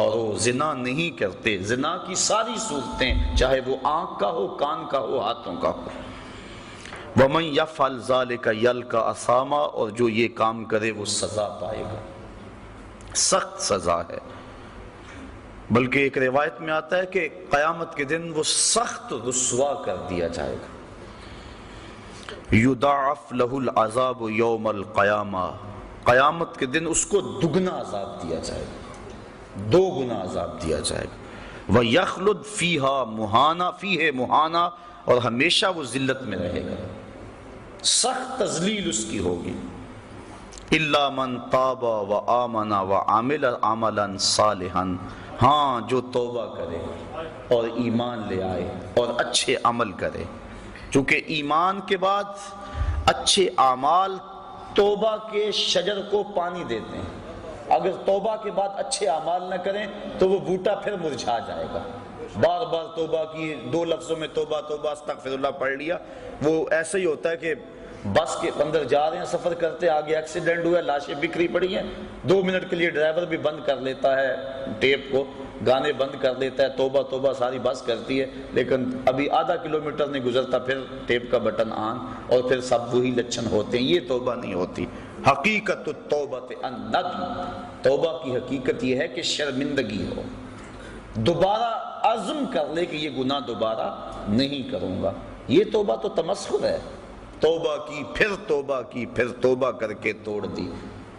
اور وہ زنا نہیں کرتے، زنا کی ساری صورتیں، چاہے وہ آنکھ کا ہو، کان کا ہو، ہاتھوں کا ہو۔ وَمَنْ يَفْعَلْ ذَلِكَ يَلْقَ أَثَامًا، اور جو یہ کام کرے وہ سزا پائے گا، سخت سزا ہے۔ بلکہ ایک روایت میں آتا ہے کہ قیامت کے دن وہ سخت رسوا کر دیا جائے گا۔ یضاعف لہ العذاب یوم القیامہ، قیامت کے دن اس کو دگنا عذاب دیا جائے گا، 2 گنا عذاب دیا جائے گا۔ وَيَخْلُدْ فِيهَا مُحَانَا، فِيهِ مُحَانَا، اور ہمیشہ وہ ذلت میں رہے گا، سخت تذلیل اس کی ہوگی۔ إِلَّا مَنْ تَابَ وَآمَنَ وَعَمِلَ عَمَلًا صَالِحًا، ہاں جو توبہ کرے اور ایمان لے آئے اور اچھے عمل کرے، چونکہ ایمان کے بعد اچھے اعمال توبہ کے شجر کو پانی دیتے ہیں۔ اگر توبہ کے بعد اچھے اعمال نہ کریں تو وہ بوٹا پھر مرجھا جائے گا۔ بار بار توبہ کی، 2 لفظوں میں توبہ توبہ استغفر اللہ پڑھ لیا، وہ ایسے ہی ہوتا ہے کہ بس کے اندر جا رہے ہیں، سفر کرتے، آگے ایکسیڈنٹ ہوا، لاشیں بکھری پڑی ہیں، 2 منٹ کے لیے ڈرائیور بھی بند کر لیتا ہے ٹیپ کو، گانے بند کر دیتا ہے، توبہ توبہ ساری بس کرتی ہے، لیکن ابھی آدھا کلومیٹر نہیں گزرتا پھر ٹیپ کا بٹن آن، اور پھر سب وہی لچھن ہوتے ہیں۔ یہ توبہ نہیں ہوتی۔ حقیقت التوبۃ الندم، توبہ کی حقیقت یہ ہے کہ شرمندگی ہو، دوبارہ عزم کر لے کہ یہ گناہ دوبارہ نہیں کروں گا۔ یہ توبہ تو تمسخر ہے، توبہ کی، پھر توبہ کی، پھر توبہ کر کے توڑ دی،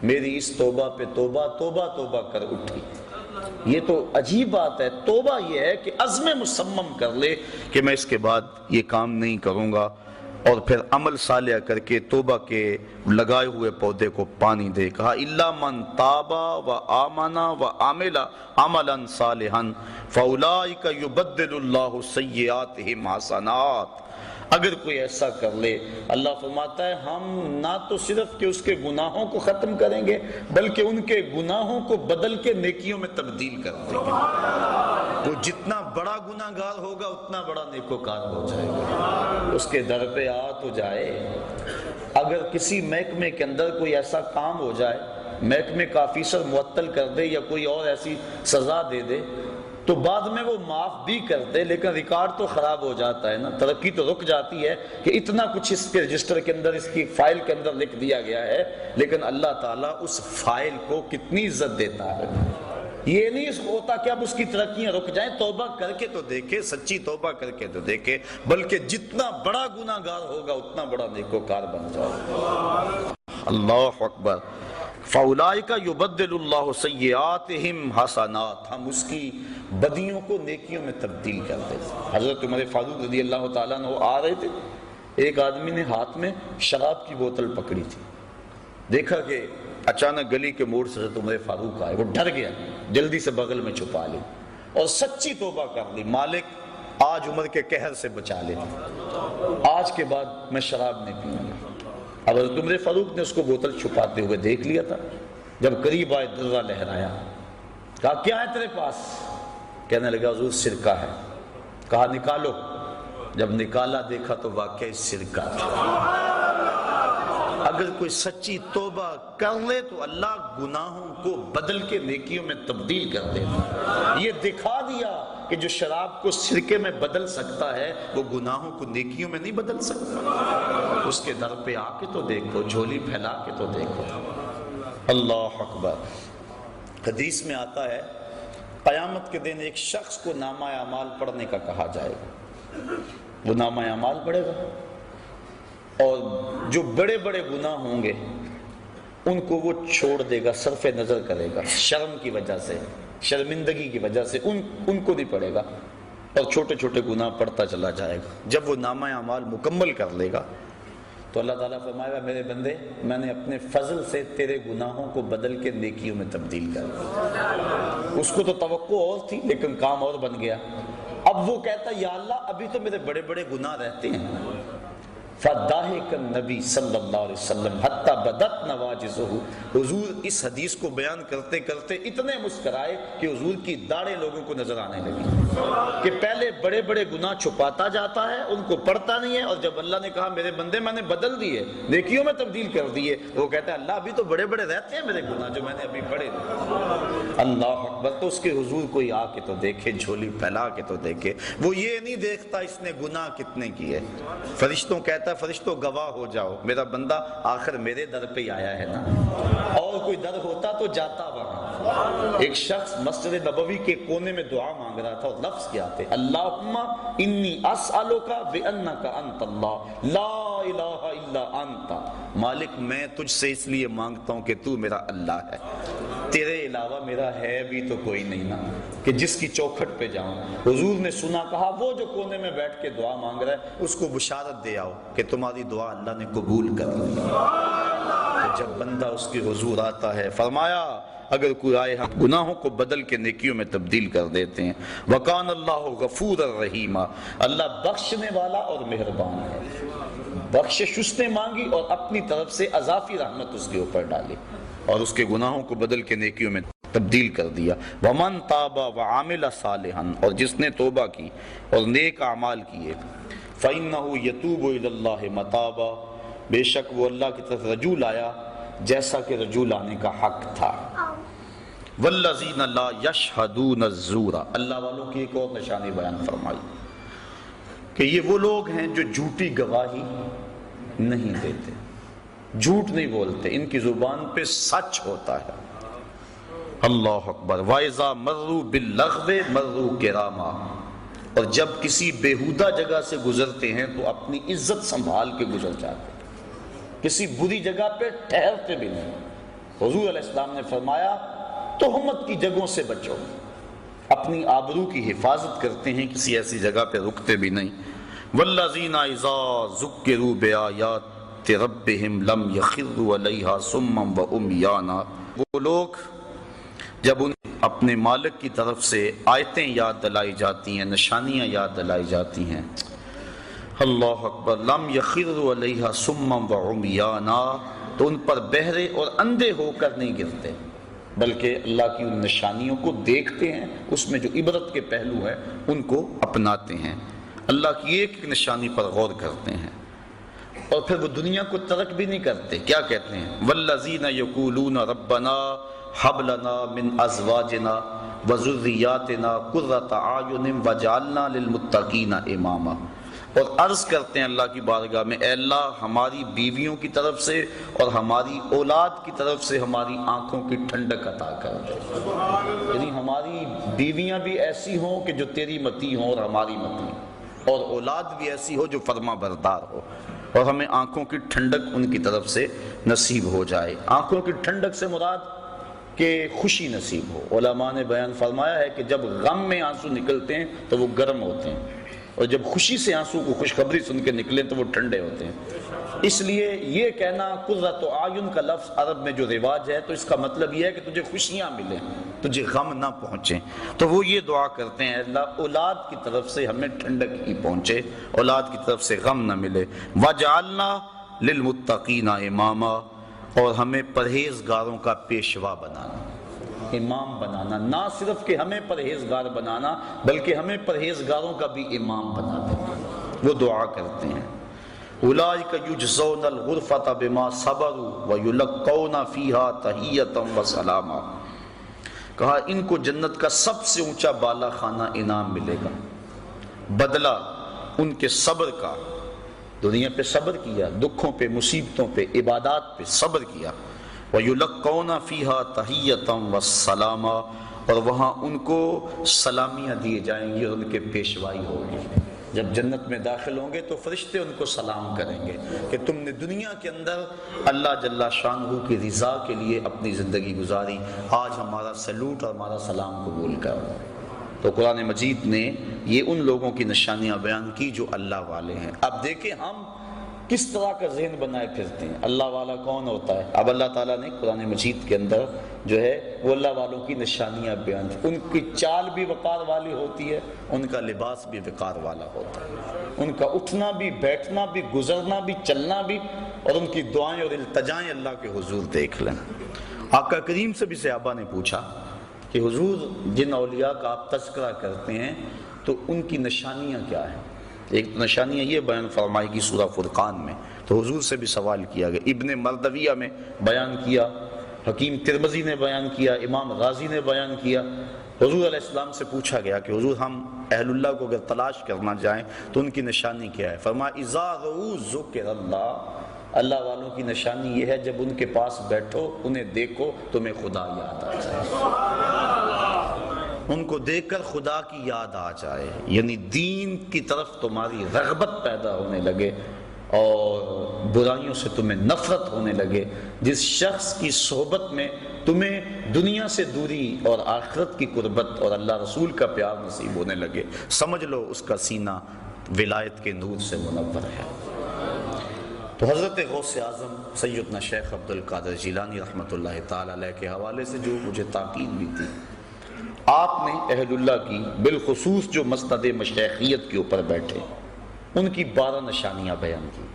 میری اس توبہ پہ توبہ، توبہ توبہ کر اٹھی۔ یہ تو عجیب بات ہے۔ توبہ یہ ہے کہ عزم مصمم کر لے کہ میں اس کے بعد یہ کام نہیں کروں گا، اور پھر عمل صالح کر کے توبہ کے لگائے ہوئے پودے کو پانی دے۔ کہا الا من تاب وآمن وعمل عملا صالحا فاولئک یبدل اللہ سیئاتہم حسنات۔ اگر کوئی ایسا کر لے، اللہ فرماتا ہے ہم نہ تو صرف کہ اس کے گناہوں کو ختم کریں گے بلکہ ان کے گناہوں کو بدل کے نیکیوں میں تبدیل کر دیں گے۔ وہ جتنا بڑا گناہ گار ہوگا اتنا بڑا نیکوکار ہو جائے گا۔ اس کے در پہ آ تو جائے۔ اگر کسی محکمے کے اندر کوئی ایسا کام ہو جائے، محکمے کا آفیسر معطل کر دے یا کوئی اور ایسی سزا دے دے، تو بعد میں وہ معاف بھی کرتے، لیکن ریکارڈ تو خراب ہو جاتا ہے نا، ترقی تو رک جاتی ہے کہ اتنا کچھ اس کے رجسٹر کے اندر، اس کی فائل کے اندر لکھ دیا گیا ہے، لیکن اللہ تعالیٰ اس فائل کو کتنی عزت دیتا ہے۔ یہ نہیں ہوتا کہ اب اس کی ترقیاں رک جائیں، توبہ کر کے تو دیکھے، سچی توبہ کر کے تو دیکھے، بلکہ جتنا بڑا گناہ گار ہوگا اتنا بڑا نیکوکار بن جائے۔ اللہ اکبر۔ فَأُولَئِكَ يُبَدِّلُ اللَّهُ سَيِّئَاتِهِمْ حَسَنَاتٍ، ہم اس کی بدیوں کو نیکیوں میں تبدیل کر دیتے۔ حضرت عمر فاروق رضی اللہ تعالیٰ عنہ آ رہے تھے، ایک آدمی نے ہاتھ میں شراب کی بوتل پکڑی تھی، دیکھا کہ اچانک گلی کے موڑ سے حضرت عمر فاروق آئے، وہ ڈر گیا، جلدی سے بغل میں چھپا لی اور سچی توبہ کر لی، مالک آج عمر کے قہر سے بچا لے، آج کے بعد میں شراب نہیں پیوں گا۔ اب حضرت عمر فاروق نے اس کو بوتل چھپاتے ہوئے دیکھ لیا تھا، جب قریب آئے درہ لہرایا، کہا کیا ہے تیرے پاس؟ کہنے لگا حضور سرکہ ہے۔ کہا نکالو، جب نکالا دیکھا تو واقعی سرکہ تھا۔ اگر کوئی سچی توبہ کر لے تو اللہ گناہوں کو بدل کے نیکیوں میں تبدیل کر دے۔ یہ دکھا دیا کہ جو شراب کو سرکے میں بدل سکتا ہے وہ گناہوں کو نیکیوں میں نہیں بدل سکتا۔ اس کے در پہ آ کے تو دیکھو، جھولی پھیلا کے تو دیکھو۔ اللہ اکبر۔ حدیث میں آتا ہے قیامت کے دن ایک شخص کو نامہ اعمال پڑھنے کا کہا جائے گا، وہ نامہ اعمال پڑھے گا، اور جو بڑے بڑے گناہ ہوں گے ان کو وہ چھوڑ دے گا، صرف نظر کرے گا، شرم کی وجہ سے، شرمندگی کی وجہ سے ان کو نہیں پڑھے گا، اور چھوٹے چھوٹے گناہ پڑھتا چلا جائے گا۔ جب وہ نامہ اعمال مکمل کر لے گا تو اللہ تعالیٰ فرمائے گا میرے بندے، میں نے اپنے فضل سے تیرے گناہوں کو بدل کے نیکیوں میں تبدیل کر دیا۔ اس کو تو توقع اور تھی لیکن کام اور بن گیا۔ اب وہ کہتا ہے یا اللہ ابھی تو میرے بڑے بڑے گناہ رہتے ہیں، فضاحک النبی صلی اللہ علیہ وسلم حتی بدت نواجزہ، حضور اس حدیث کو بیان کرتے کرتے اتنے مسکرائے کہ حضور کی داڑھیں لوگوں کو نظر آنے لگی، کہ پہلے بڑے بڑے گناہ چھپاتا جاتا ہے، ان کو پڑھتا نہیں ہے، اور جب اللہ نے کہا میرے بندے میں نے بدل دیے، نیکیوں میں تبدیل کر دیے، وہ کہتا ہے اللہ ابھی تو بڑے بڑے رہتے ہیں میرے گناہ جو میں نے ابھی پڑھے۔ اللہ اکبر۔ تو اس کے حضور کوئی آ کے تو دیکھے، جھولی پھیلا کے تو دیکھے، وہ یہ نہیں دیکھتا اس نے گناہ کتنے کیے۔ فرشتوں کہتا ہے فرشتوں گواہ ہو جاؤ، میرا بندہ آخر میرے در پہ ہی آیا ہے نا، اور کوئی در ہوتا تو جاتا وہاں۔ ایک شخص مسجد نبوی کے کونے میں دعا مانگ رہا تھا، اور لفظ کیا تھے؟ اللہم انی اسألک بانک انت اللہ لا الہ الا انت، مالک میں تجھ سے اس لیے مانگتا ہوں کہ تو میرا اللہ ہے، تیرے علاوہ میرا ہے بھی تو کوئی نہیں نا کہ جس کی چوکھٹ پہ جاؤں۔ حضور نے سنا، کہا وہ جو کونے میں بیٹھ کے دعا مانگ رہا ہے اس کو بشارت دے آؤ کہ تمہاری دعا اللہ نے قبول کر لی۔ جب بندہ اس کے حضور آتا ہے، فرمایا اگر کوئی آئے ہم گناہوں کو بدل کے نیکیوں میں تبدیل کر دیتے ہیں۔ وَقَانَ اللَّهُ غَفُورًا رَحِيمًا، اللہ بخشنے والا اور مہربان ہے۔ بخشش اس نے مانگی اور اپنی طرف سے اضافی رحمت اس کے اوپر ڈالی، اور اس کے گناہوں کو بدل کے نیکیوں میں تبدیل کر دیا۔ وَمَن تَابَ وَعَمِلَ صَالِحًا، اور جس نے توبہ کی اور نیک اعمال کیے، فَإِنَّهُ يَتُوبُ إِلَى اللَّهِ مَتَابًا، بے شک وہ اللہ کی طرف رجوع لایا جیسا کہ رجوع لانے کا حق تھا۔ وَالَّذِينَ لَا يَشْهَدُونَ الزُّورَ، اللہ والوں کی ایک اور نشانی بیان فرمائی کہ یہ وہ لوگ ہیں جو جھوٹی گواہی نہیں دیتے، جھوٹ نہیں بولتے، ان کی زبان پہ سچ ہوتا ہے۔ اللہ اکبر۔ وَإِذَا مَرُّوا بِاللَّغْوِ مَرُّوا كِرَامًا، اور جب کسی بیہودہ جگہ سے گزرتے ہیں تو اپنی عزت سنبھال کے گزر جاتے ہیں، کسی بری جگہ پہ ٹھہرتے بھی نہیں۔ حضور علیہ السلام نے فرمایا تہمت کی جگہوں سے بچو، اپنی آبرو کی حفاظت کرتے ہیں، کسی ایسی جگہ پہ رکتے بھی نہیں۔ وَالَّذِينَ إِذَا ذُكِّرُوا بِآيَاتِ رَبِّهِمْ لَمْ يَخِرُّوا عَلَيْهَا صُمًّا وَعُمْيَانًا، وہ لوگ جب انہیں اپنے مالک کی طرف سے آیتیں یاد دلائی جاتی ہیں، نشانیاں یاد دلائی جاتی ہیں، اللہ اکبر، لَمْ يَخِرُّوا عَلَيْهَا صُمًّا وَعُمْيَانًا، تو ان پر بہرے اور اندھے ہو کر نہیں گرتے، بلکہ اللہ کی ان نشانیوں کو دیکھتے ہیں، اس میں جو عبرت کے پہلو ہیں ان کو اپناتے ہیں، اللہ کی ایک ایک نشانی پر غور کرتے ہیں، اور پھر وہ دنیا کو ترک بھی نہیں کرتے۔ کیا کہتے ہیں؟ وَالَّذِينَ يَقُولُونَ رَبَّنَا هَبْ لَنَا مِنْ أَزْوَاجِنَا وَذُرِّيَّاتِنَا قُرَّةَ أَعْيُنٍ وَاجْعَلْنَا لِلْمُتَّقِينَ إِمَامًا، اور عرض کرتے ہیں اللہ کی بارگاہ میں، اے اللہ ہماری بیویوں کی طرف سے اور ہماری اولاد کی طرف سے ہماری آنکھوں کی ٹھنڈک عطا کر دے، یعنی ہماری بیویاں بھی ایسی ہوں کہ جو تیری متی ہوں اور ہماری متی، اور اولاد بھی ایسی ہو جو فرما بردار ہو، اور ہمیں آنکھوں کی ٹھنڈک ان کی طرف سے نصیب ہو جائے۔ آنکھوں کی ٹھنڈک سے مراد کہ خوشی نصیب ہو۔ علماء نے بیان فرمایا ہے کہ جب غم میں آنسو نکلتے ہیں تو وہ گرم ہوتے ہیں، اور جب خوشی سے آنسو کو خوشخبری سن کے نکلیں تو وہ ٹھنڈے ہوتے ہیں۔ اس لیے یہ کہنا قرۃ اعین کا لفظ عرب میں جو رواج ہے، تو اس کا مطلب یہ ہے کہ تجھے خوشیاں ملیں، تجھے غم نہ پہنچیں۔ تو وہ یہ دعا کرتے ہیں، اللہ اولاد کی طرف سے ہمیں ٹھنڈک ہی پہنچے، اولاد کی طرف سے غم نہ ملے۔ وَجَعَلْنَا لِلْمُتَّقِينَ إِمَامًا، اور ہمیں پرہیزگاروں کا پیشوا بنانا، امام بنانا، نہ صرف کہ ہمیں پرہیزگار بنانا بلکہ ہمیں پرہیزگاروں کا بھی امام بنا دینا۔ وہ دعا کرتے ہیں اولئک یجزون الغرفۃ بما صبروا ویلقون فیہا تحیۃ وسلاما، کہا ان کو جنت کا سب سے اونچا بالا خانہ انعام ملے گا، بدلہ ان کے صبر کا، دنیا پہ صبر کیا، دکھوں پہ، مصیبتوں پہ، عبادات پہ صبر کیا، وَيُلَقَّوْنَ فِيهَا تَحِيَّةً وَالسَّلَامًا، اور وہاں ان کو سلامیاں دیے جائیں گی اور ان کے پیشوائی ہوگی۔ جب جنت میں داخل ہوں گے تو فرشتے ان کو سلام کریں گے کہ تم نے دنیا کے اندر اللہ جل شانہ کی رضا کے لیے اپنی زندگی گزاری، آج ہمارا سلوٹ اور ہمارا سلام قبول کرو۔ تو قرآن مجید نے یہ ان لوگوں کی نشانیاں بیان کی جو اللہ والے ہیں۔ اب دیکھیں ہم کس طرح کا ذہن بنائے پھرتے ہیں۔ اللہ والا کون ہوتا ہے؟ اب اللہ تعالیٰ نے قرآن مجید کے اندر جو ہے وہ اللہ والوں کی نشانیاں بیان کی۔ ان کی چال بھی وقار والی ہوتی ہے، ان کا لباس بھی وقار والا ہوتا ہے، ان کا اٹھنا بھی، بیٹھنا بھی، گزرنا بھی، چلنا بھی، اور ان کی دعائیں اور التجائیں اللہ کے حضور دیکھ لیں۔ آقا کریم سے بھی صحابہ نے پوچھا کہ حضور جن اولیاء کا آپ تذکرہ کرتے ہیں تو ان کی نشانیاں کیا ہیں؟ ایک نشانیاں یہ بیان فرمائی گی سورہ فرقان میں، تو حضور سے بھی سوال کیا گیا، ابن مردویہ میں بیان کیا، حکیم ترمذی نے بیان کیا، امام غازی نے بیان کیا۔ حضور علیہ السلام سے پوچھا گیا کہ حضور ہم اہل اللہ کو اگر تلاش کرنا جائیں تو ان کی نشانی کیا ہے؟ فرمایا اذا رؤوا ذکر اللہ، اللہ والوں کی نشانی یہ ہے جب ان کے پاس بیٹھو، انہیں دیکھو، تمہیں خدا یاد آ جائے، ان کو دیکھ کر خدا کی یاد آ جائے، یعنی دین کی طرف تمہاری رغبت پیدا ہونے لگے اور برائیوں سے تمہیں نفرت ہونے لگے۔ جس شخص کی صحبت میں تمہیں دنیا سے دوری اور آخرت کی قربت اور اللہ رسول کا پیار نصیب ہونے لگے، سمجھ لو اس کا سینہ ولایت کے نور سے منور ہے۔ تو حضرت غوث اعظم سیدنا شیخ عبد القادر جیلانی رحمۃ اللہ تعالی علیہ کے حوالے سے جو مجھے تاکید بھی تھی، آپ نے اہل اللہ کی بالخصوص جو مسند مشیخیت کے اوپر بیٹھے ان کی 12 نشانیاں بیان کی۔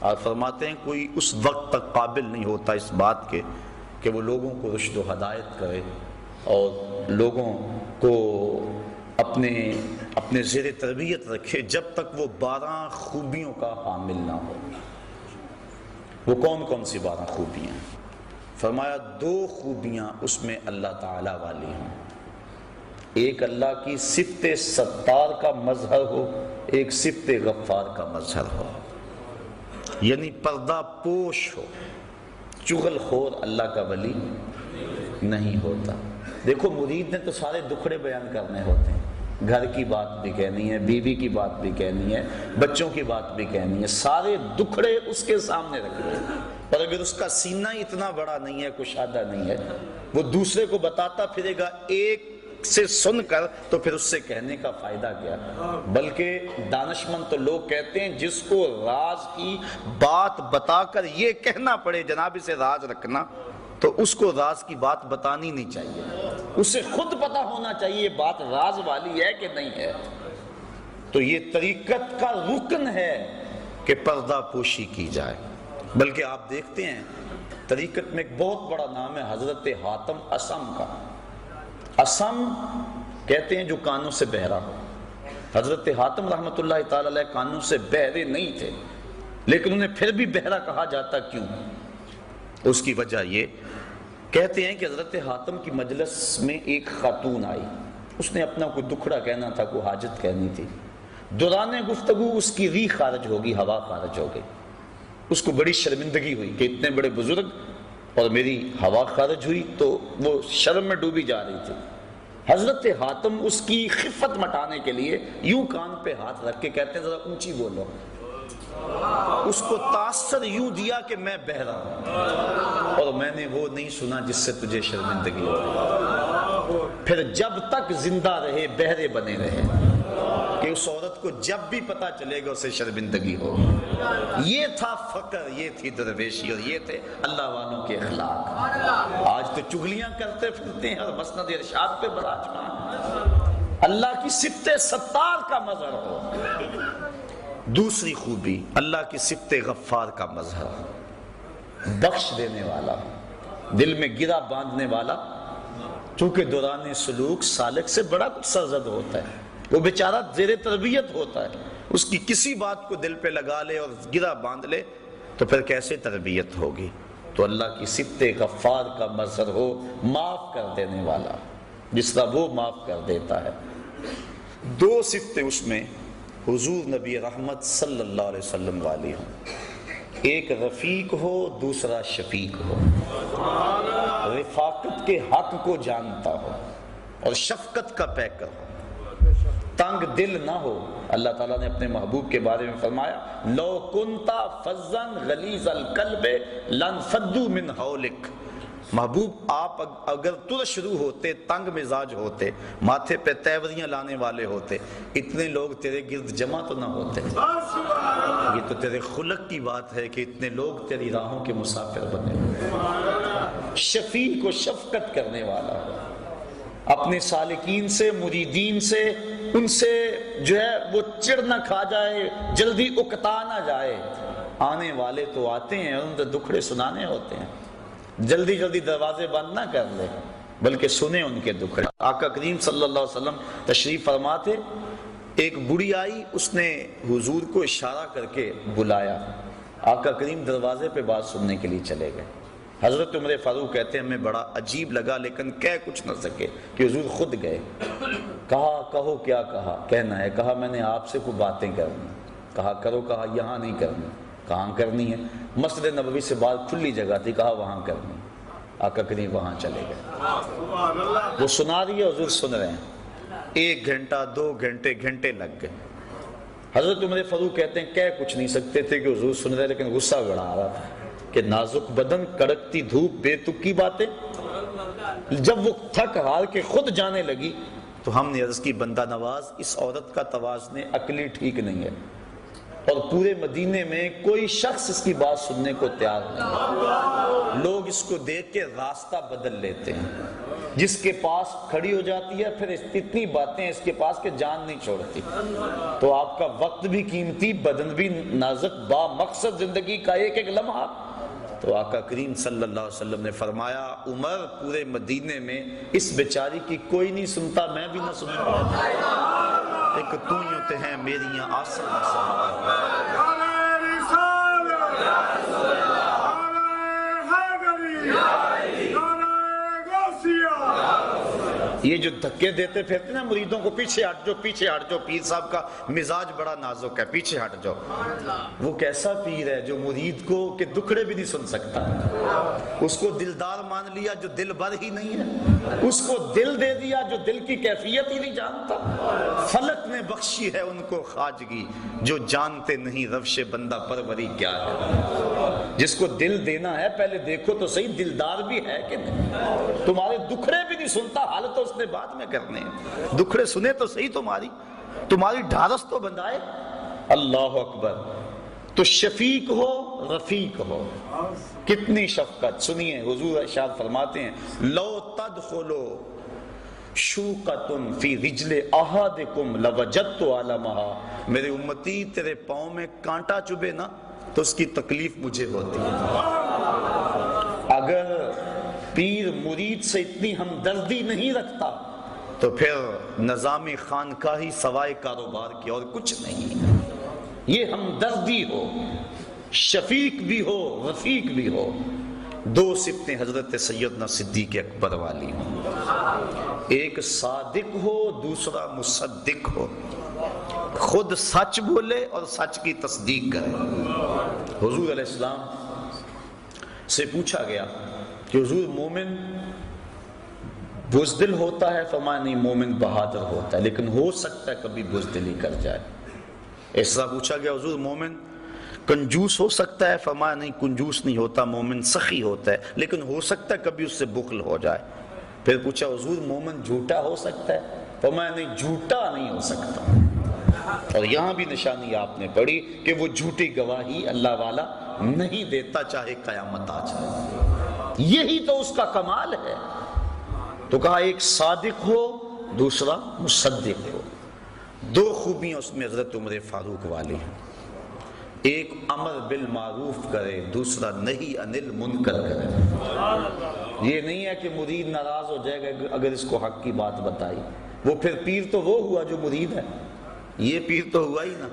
آپ فرماتے ہیں کوئی اس وقت تک قابل نہیں ہوتا اس بات کے کہ وہ لوگوں کو رشد و ہدایت کرے اور لوگوں کو اپنے زیر تربیت رکھے جب تک وہ 12 خوبیوں کا حامل نہ ہو۔ وہ کون کون سی 12 خوبیاں ہیں؟ فرمایا 2 خوبیاں اس میں اللہ تعالیٰ والی ہوں، ایک اللہ کی صفت ستار کا مظہر ہو، ایک صفت غفار کا مظہر ہو، یعنی پردہ پوش ہو، چغل خور اللہ کا ولی نہیں ہوتا۔ دیکھو مرید نے تو سارے دکھڑے بیان کرنے ہوتے ہیں، گھر کی بات بھی کہنی ہے، بیوی کی بات بھی کہنی ہے، بچوں کی بات بھی کہنی ہے، سارے دکھڑے اس کے سامنے رکھنے ہیں، اور اگر اس کا سینہ اتنا بڑا نہیں ہے، کشادہ نہیں ہے، وہ دوسرے کو بتاتا پھرے گا ایک سے سن کر، تو پھر اس سے کہنے کا فائدہ کیا؟ بلکہ دانشمند تو لوگ کہتے ہیں جس کو راز کی بات بتا کر یہ کہنا پڑے جناب اسے راز رکھنا، تو اس کو راز کی بات بتانی نہیں چاہیے، اسے خود پتہ ہونا چاہیے یہ بات راز والی ہے کہ نہیں ہے۔ تو یہ طریقت کا رکن ہے کہ پردہ پوشی کی جائے۔ بلکہ آپ دیکھتے ہیں طریقت میں ایک بہت بڑا نام ہے حضرت حاتم اسم کا۔ اسم کہتے ہیں جو کانوں سے بہرا ہو۔ حضرت حاتم رحمۃ اللہ تعالی علیہ کانوں سے بہرے نہیں تھے، لیکن انہیں پھر بھی بہرا کہا جاتا کیوں؟ اس کی وجہ یہ کہتے ہیں کہ حضرت حاتم کی مجلس میں ایک خاتون آئی، اس نے اپنا کوئی دکھڑا کہنا تھا، کوئی حاجت کہنی تھی، دوران گفتگو اس کی ریح خارج ہوگی، ہوا خارج ہو گئی، اس کو بڑی شرمندگی ہوئی کہ اتنے بڑے بزرگ اور میری ہوا خارج ہوئی، تو وہ شرم میں ڈوبی جا رہی تھی۔ حضرت حاتم اس کی خفت مٹانے کے لیے یوں کان پہ ہاتھ رکھ کے کہتے ہیں ذرا اونچی بولو، اس کو تاثر یوں دیا کہ میں بہرا ہوں اور میں نے وہ نہیں سنا جس سے تجھے شرمندگی ہو۔ پھر جب تک زندہ رہے بہرے بنے رہے کہ اس عورت کو جب بھی پتا چلے گا اسے شرمندگی ہو۔ یہ تھا فقر، یہ تھی درویشی، اور یہ تھے اللہ والوں کے اخلاق۔ آج تو چغلیاں کرتے پھرتے ہیں اور مسند ارشاد پہ براجمان۔ اللہ کی صفت ستار کا مظہر ہو۔ دوسری خوبی اللہ کی صفت غفار کا مظہر، بخش دینے والا، دل میں گرہ باندھنے والا۔ چونکہ دوران سلوک سالک سے بڑا کچھ سرزد ہوتا ہے، وہ بیچارہ زیر تربیت ہوتا ہے، اس کی کسی بات کو دل پہ لگا لے اور گرہ باندھ لے تو پھر کیسے تربیت ہوگی؟ تو اللہ کی صفت غفار کا مظہر ہو، معاف کر دینے والا، جس طرح وہ معاف کر دیتا ہے۔ 2 صفتیں اس میں حضور نبی رحمت صلی اللہ علیہ وسلم والی ہوں، ایک رفیق ہو، دوسرا شفیق ہو، رفاقت کے حق کو جانتا ہو اور شفقت کا پیکر ہو، تنگ دل نہ ہو۔ اللہ تعالیٰ نے اپنے محبوب کے بارے میں فرمایا لو کنتا فظا غلیظ القلب لانفضوا من حولک، محبوب آپ اگر ترش روح ہوتے، تنگ مزاج ہوتے، ماتھے پہ تیوریاں لانے والے ہوتے، اتنے لوگ تیرے گرد جمع تو نہ ہوتے۔ یہ تو تیرے خلق کی بات ہے کہ اتنے لوگ تیری راہوں کے مسافر بنے۔ شفیع کو شفقت کرنے والا، اپنے سالکین سے، مریدین سے، ان سے جو ہے وہ چڑ نہ کھا جائے، جلدی اکتا نہ جائے۔ آنے والے تو آتے ہیں، ان سے دکھڑے سنانے ہوتے ہیں، جلدی جلدی دروازے بند نہ کر لے، بلکہ سنیں ان کے دکھڑے۔ آقا کریم صلی اللہ علیہ وسلم تشریف فرما تھے، ایک بوڑھی آئی، اس نے حضور کو اشارہ کر کے بلایا۔ آقا کریم دروازے پہ بات سننے کے لیے چلے گئے۔ حضرت عمر فاروق کہتے ہیں ہمیں بڑا عجیب لگا، لیکن کہہ کچھ نہ سکے کہ حضور خود گئے۔ کہا کہو کیا کہا، کہنا ہے۔ کہا میں نے آپ سے کوئی باتیں کرنی۔ کہا کرو۔ کہا یہاں نہیں کرنی۔ کہاں کرنی ہے؟ مسجد نبوی سے بات کھلی جگہ تھی۔ کہا وہاں کرنی۔ آقا کریم وہاں چلے گئے۔ وہ سنا رہی ہے، حضور سن رہے ہیں۔ 1 گھنٹہ 2 گھنٹے گھنٹے لگ گئے۔ حضرت عمر فاروق کہتے ہیں کہہ کچھ نہیں سکتے تھے کہ حضور سن رہے، لیکن غصہ بڑا آ رہا تھا کہ نازک بدن، کڑکتی دھوپ، بے تکی باتیں۔ جب وہ تھک ہار کے خود جانے لگی تو ہم نے عرض کی بندہ نواز، اس عورت کا توازن عقلی ٹھیک نہیں ہے، اور پورے مدینے میں کوئی شخص اس کی بات سننے کو تیار نہیں۔ لوگ اس کو دیکھ کے راستہ بدل لیتے ہیں، جس کے پاس کھڑی ہو جاتی ہے پھر اتنی باتیں اس کے پاس کہ جان نہیں چھوڑتی۔ تو آپ کا وقت بھی قیمتی، بدن بھی نازک، با مقصد زندگی کا ایک ایک لمحہ۔ تو آقا کریم صلی اللہ علیہ وسلم نے فرمایا عمر پورے مدینے میں اس بیچاری کی کوئی نہیں سنتا، میں بھی نہ سنوں گا، ایک تو ہی ہوتے ہیں میری آسان یہ جو دھکے دیتے پھرتے نا مریدوں کو، پیچھے ہٹ جاؤ پیچھے ہٹ جاؤ، پیر صاحب کا مزاج بڑا نازک ہے، پیچھے ہٹ جاؤ۔ وہ کیسا پیر ہے جو مرید کو کہ دکھڑے بھی نہیں سن سکتا، اس کو دلدار مان لیا جو دل بر ہی نہیں ہے، اس کو دل دے دیا جو دل کی کیفیت ہی نہیں جانتا۔ فلک نے بخشی ہے ان کو خواجگی، جو جانتے نہیں روش بندہ پروری کیا ہے۔ جس کو دل دینا ہے پہلے دیکھو تو صحیح دلدار بھی ہے کہ نہیں۔ تمہارے دکھڑے بھی نہیں سنتا، حال تو اس نے بعد میں کرنے ہیں، دکھڑے سنے تو صحیح، تمہاری ڈھارس تو بندائے۔ اللہ اکبر۔ تو شفیق ہو، رفیق ہو، کتنی شفقت۔ سنیے حضور ارشاد فرماتے ہیں لو تدخلو شوقۃ فی رجل احدکم لوجدت علمها، میرے امتی تیرے پاؤں میں کانٹا چبھے نا تو اس کی تکلیف مجھے ہوتی ہے۔ اگر پیر مرید سے اتنی ہمدردی نہیں رکھتا تو پھر نظام خانقاہی سوائے کاروبار کی اور کچھ نہیں۔ یہ ہمدردی ہو، شفیق بھی ہو، رفیق بھی ہو، 2 صفتیں حضرت سیدنا صدیق اکبر والی ہوں۔ ایک صادق ہو، دوسرا مصدق ہو، خود سچ بولے اور سچ کی تصدیق کرے۔ حضور علیہ السلام سے پوچھا گیا کہ حضور مومن بزدل ہوتا ہے؟ فرمایا نہیں، مومن بہادر ہوتا ہے، لیکن ہو سکتا ہے کبھی بزدلی کر جائے۔ اس طرح پوچھا گیا حضور مومن کنجوس ہو سکتا ہے؟ فرمایا نہیں، کنجوس نہیں ہوتا، مومن سخی ہوتا ہے، لیکن ہو سکتا ہے کبھی اس سے بخل ہو جائے۔ پھر پوچھا حضور مومن جھوٹا ہو سکتا ہے؟ فرمایا نہیں، جھوٹا نہیں ہو سکتا۔ اور یہاں بھی نشانی آپ نے پڑھی کہ وہ جھوٹی گواہی اللہ والا نہیں دیتا، چاہے قیامت آ جائے۔ یہی تو اس کا کمال ہے۔ تو کہا ایک صادق ہو، دوسرا مصدق ہو۔ 2 خوبیاں اس میں حضرت عمر فاروق والی ہیں، ایک امر بالمعروف کرے، دوسرا نہی عن المنکر کرے۔ یہ نہیں ہے کہ مرید ناراض ہو جائے گا اگر اس کو حق کی بات بتائی، وہ پھر پیر تو وہ ہوا جو مرید ہے، یہ پیر تو ہوا ہی نا،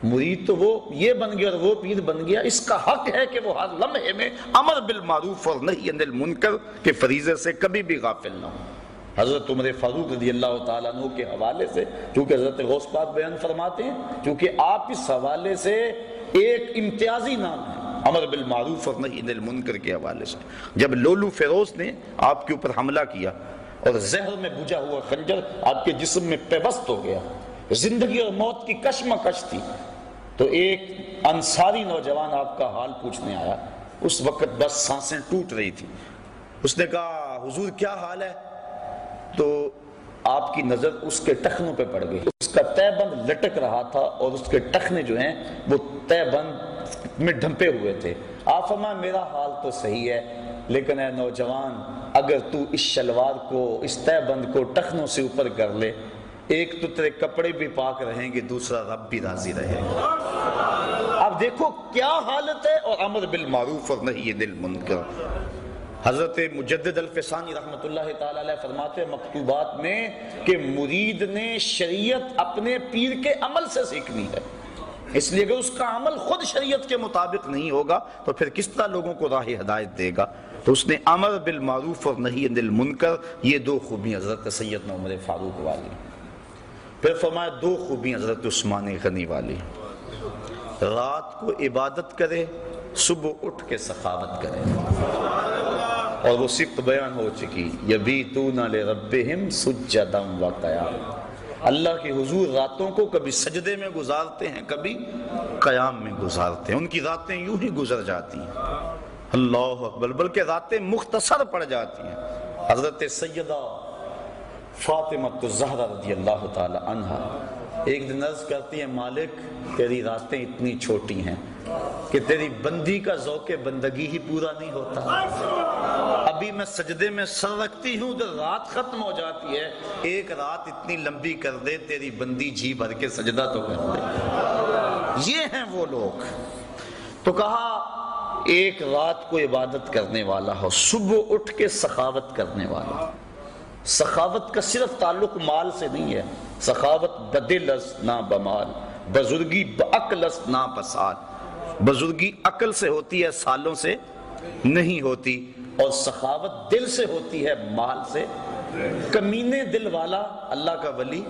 مرید تو وہ یہ بن گیا اور وہ پیر بن گیا۔ اس کا حق ہے کہ وہ ہر لمحے میں امر بالمعروف اور نہی عن المنکر کے فریضے سے کبھی بھی غافل نہ ہو۔ حضرت عمر فاروق رضی اللہ تعالیٰ عنہ کے حوالے سے، چونکہ حضرت غوث پاک بیان فرماتے ہیں، چونکہ آپ اس حوالے سے ایک امتیازی نام ہے، امر بالمعروف اور نہی عن المنکر کے حوالے سے۔ جب لولو فیروز نے آپ کے اوپر حملہ کیا اور زہر میں بجھا ہوا خنجر آپ کے جسم میں پیوست ہو گیا، زندگی اور موت کی کشمکش تھی، تو ایک انصاری نوجوان آپ کا حال پوچھنے آیا۔ اس وقت بس سانسیں ٹوٹ رہی تھی۔ اس نے کہا حضور کیا حال ہے؟ تو آپ کی نظر اس کے ٹخنوں پہ پڑ گئی، اس کا تہ بند لٹک رہا تھا اور اس کے ٹخنے جو ہیں وہ تہ بند میں ڈھمپے ہوئے تھے۔ آپ فرمایا میرا حال تو صحیح ہے، لیکن اے نوجوان اگر تو اس شلوار کو، اس تہ بند کو ٹخنوں سے اوپر کر لے، ایک تو تیرے کپڑے بھی پاک رہیں گے، دوسرا رب بھی راضی رہے گا۔ اب دیکھو کیا حالت ہے، اور امر بالمعروف اور نہی عن المنکر۔ حضرت مجدد الفسانی رحمۃ اللہ تعالی علیہ فرماتے ہیں مکتوبات میں کہ مرید نے شریعت اپنے پیر کے عمل سے سیکھنی ہے، اس لیے اگر اس کا عمل خود شریعت کے مطابق نہیں ہوگا تو پھر کس طرح لوگوں کو راہ ہدایت دے گا؟ تو اس نے امر بالمعروف اور نہی عن المنکر، یہ دو خوبیاں حضرت سیدنا عمر فاروق والی۔ پھر فرمایا دو خوبیاں حضرت عثمان غنی والی، رات کو عبادت کرے، صبح اٹھ کے سخاوت کرے، اور وہ صفت بیان ہو چکی، یبیتون لربہم سجدا وقیاما، اللہ کے حضور راتوں کو کبھی سجدے میں گزارتے ہیں، کبھی قیام میں گزارتے ہیں، ان کی راتیں یوں ہی گزر جاتی ہیں، اللہ اکبر، بلکہ راتیں مختصر پڑ جاتی ہیں۔ حضرت سیدہ فاطمہ الزہرا رضی اللہ تعالی عنہا ایک دن عرض کرتی ہیں مالک تیری راتیں اتنی چھوٹی ہیں کہ تیری بندی کا ذوق بندگی ہی پورا نہیں ہوتا، ابھی میں سجدے میں سر رکھتی ہوں تو رات ختم ہو جاتی ہے، ایک رات اتنی لمبی کر دے تیری بندی جی بھر کے سجدہ تو کر دے۔ یہ ہیں وہ لوگ۔ تو کہا ایک رات کو عبادت کرنے والا ہو، صبح اٹھ کے سخاوت کرنے والا۔ سخاوت کا صرف تعلق مال سے نہیں ہے، سخاوت بدل است نہ بمال، بزرگی بعقل است نہ بسال، بزرگی عقل سے ہوتی ہے، سالوں سے نہیں ہوتی، اور سخاوت دل سے ہوتی ہے، مال سے۔ کمینے دل والا اللہ کا ولی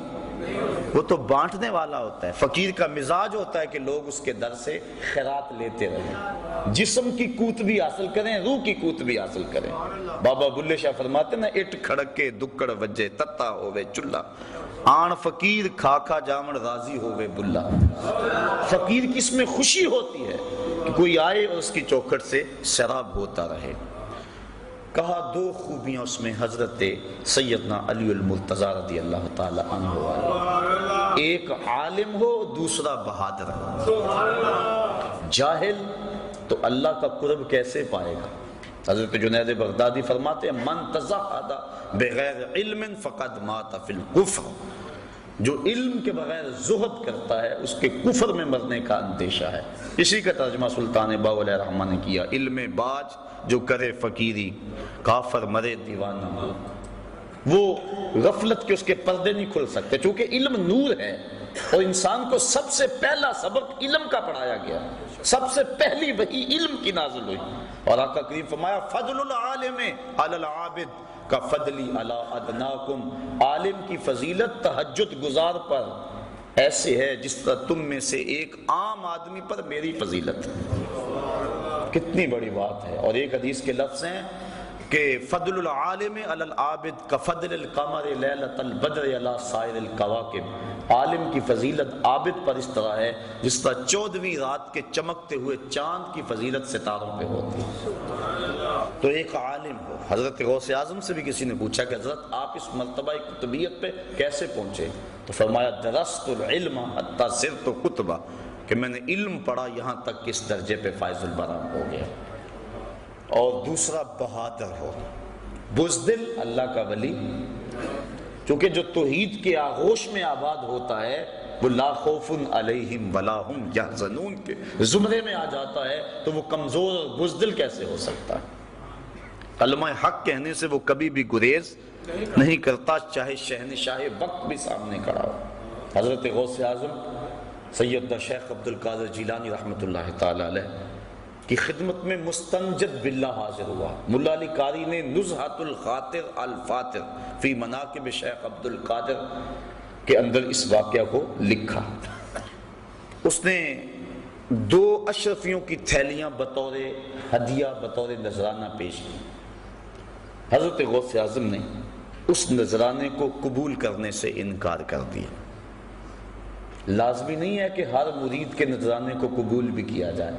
وہ تو بانٹنے والا ہوتا ہے، فقیر کا مزاج ہوتا ہے کہ لوگ اس کے در سے خیرات لیتے رہیں، جسم کی قوت بھی حاصل کریں، روح کی قوت بھی حاصل کریں۔ بابا بلے شاہ فرماتے ہیں نا، اٹ کھڑکے دکڑ وجے تتا ہوئے چلا، آن فقیر کھا کھا جامن راضی ہوئے بلا۔ فقیر کی اس میں خوشی ہوتی ہے کہ کوئی آئے اور اس کی چوکھٹ سے شراب ہوتا رہے۔ کہا دو خوبیاں اس میں حضرت سیدنا علی المرتضیٰ رضی اللہ تعالی عنہ والی، ایک عالم ہو دوسرا بہادر ہو۔ جاہل تو اللہ کا قرب کیسے پائے گا؟ حضرت جنید بغدادی فرماتے ہیں من تزہد بغیر علم فقد مات فی الکفر، جو علم کے بغیر زہد کرتا ہے اس کے کفر میں مرنے کا اندیشہ ہے۔ اسی کا ترجمہ سلطان باؤ علیہ الرحمہ نے کیا، علم باج جو کرے فقیری کافر مرے دیوانہ ہو۔ وہ غفلت کے اس کے پردے نہیں کھل سکتے، چونکہ علم نور ہے، اور انسان کو سب سے پہلا سبق علم کا پڑھایا گیا، سب سے پہلی وحی علم کی نازل ہوئی، اور آقا کریم فرمایا فضل العالم علی العابد کا فضلی علی ادناکم، عالم کی فضیلت تہجد گزار پر ایسے ہے جس طرح تم میں سے ایک عام آدمی پر میری فضیلت ہے۔ کتنی بڑی بات ہے۔ اور ایک حدیث کے لفظ ہیں کہ فضل العالم علی العابد کفضل القمر لیلۃ البدر علی سائر الکواکب، عالم کی فضیلت عابد پر اس طرح ہے جس طرح 14ویں رات کے چمکتے ہوئے چاند کی فضیلت ستاروں پہ ہوتی ہے۔ تو ایک عالم ہو۔ حضرت غوث اعظم سے بھی کسی نے پوچھا کہ حضرت آپ اس مرتبہ قطبیت پہ کیسے پہنچے؟ تو فرمایا درست العلم حتی صرت کتبہ، کہ میں نے علم پڑھا یہاں تک کہ اس درجے پہ فائز البرام ہو گیا۔ اور دوسرا بہادر ہو، بزدل اللہ کا ولی، چونکہ جو توحید کے آغوش میں آباد ہوتا ہے وہ لا خوف علیہم ولا ہم یحزنون کے زمرے میں آ جاتا ہے، تو وہ کمزور اور بزدل کیسے ہو سکتا ہے؟ کلمہ حق کہنے سے وہ کبھی بھی گریز نہیں کرتا، چاہے شہنشاہ وقت بھی سامنے کھڑا ہو۔ حضرت غوث اعظم سیدنا شیخ عبد القادر جیلانی رحمۃ اللہ تعالی علیہ کی خدمت میں مستنجد باللہ حاضر ہوا۔ ملا علی قاری نے نزہۃ الخاطر الفاتر فی مناقب شیخ عبد القادر کے اندر اس واقعہ کو لکھا۔ اس نے 2 اشرفیوں کی تھیلیاں بطور ہدیہ بطور نذرانہ پیش کی۔ حضرت غوث اعظم نے اس نذرانے کو قبول کرنے سے انکار کر دیا۔ لازمی نہیں ہے کہ ہر مرید کے نذرانے کو قبول بھی کیا جائے،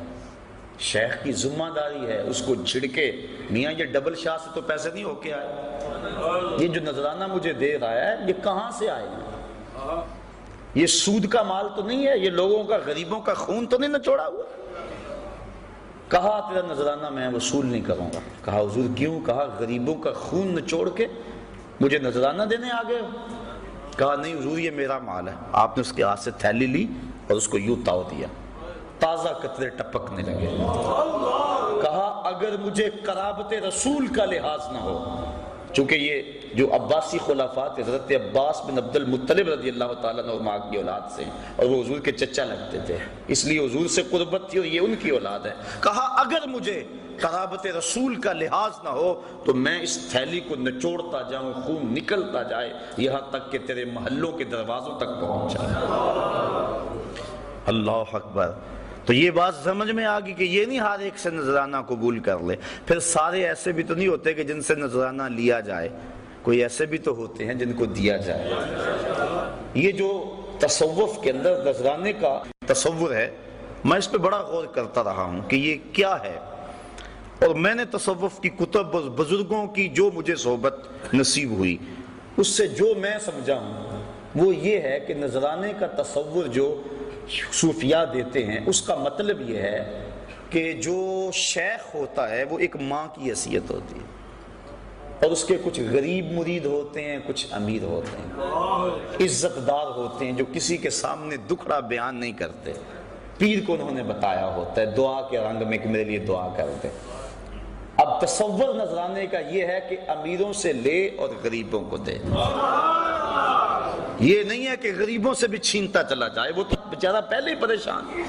شیخ کی ذمہ داری ہے اس کو جھڑکے، میاں یہ ڈبل شاہ سے تو پیسے نہیں ہو کے آئے، یہ جو نذرانہ مجھے دے رہا ہے یہ کہاں سے آئے ہیں؟ یہ سود کا مال تو نہیں ہے، یہ لوگوں کا، غریبوں کا خون تو نہیں نچوڑا ہوا؟ کہا تیرا نذرانہ میں وصول نہیں کروں گا۔ کہا حضور کیوں؟ کہا غریبوں کا خون نچوڑ کے مجھے نذرانہ دینے آ گئے ہو؟ کہا نہیں حضور یہ میرا مال ہے۔ آپ نے اس کے ہاتھ سے تھیلی لی اور اس کو یوں تاؤ دیا، تازہ قطرے ٹپکنے لگے۔ کہا اگر مجھے قرابت رسول کا لحاظ نہ ہو، چونکہ یہ جو عباسی خلافات حضرت عباس بن عبد المطلب رضی اللہ تعالیٰ عنہ کی اولاد سے، اور وہ حضور کے چچا لگتے تھے، اس لیے حضور سے قربت تھی اور یہ ان کی اولاد ہے۔ کہا اگر مجھے قرابت رسول کا لحاظ نہ ہو تو میں اس تھیلی کو نچوڑتا جاؤں، خون نکلتا جائے یہاں تک کہ تیرے محلوں کے دروازوں تک پہنچ جائے۔ اللہ اکبر۔ تو یہ بات سمجھ میں آ گئی کہ یہ نہیں ہر ایک سے نذرانہ قبول کر لے، پھر سارے ایسے بھی تو نہیں ہوتے کہ جن سے نذرانہ لیا جائے، کوئی ایسے بھی تو ہوتے ہیں جن کو دیا جائے۔ یہ جو تصوف کے اندر نذرانے کا تصور ہے، میں اس پہ بڑا غور کرتا رہا ہوں کہ یہ کیا ہے، اور میں نے تصوف کی کتب اور بزرگوں کی جو مجھے صحبت نصیب ہوئی اس سے جو میں سمجھا ہوں وہ یہ ہے کہ نذرانے کا تصور جو صوفیاء دیتے ہیں اس کا مطلب یہ ہے کہ جو شیخ ہوتا ہے وہ ایک ماں کی حیثیت ہوتی ہے، اور اس کے کچھ غریب مرید ہوتے ہیں، کچھ امیر ہوتے ہیں، عزت دار ہوتے ہیں جو کسی کے سامنے دکھڑا بیان نہیں کرتے، پیر کو انہوں نے بتایا ہوتا ہے دعا کے رنگ میں کہ میرے لیے دعا کر دے۔ اب تصور نذرانے کا یہ ہے کہ امیروں سے لے اور غریبوں کو دے، یہ نہیں ہے کہ غریبوں سے بھی چھینتا چلا جائے، وہ تو بیچارہ پہلے ہی پریشان ہے۔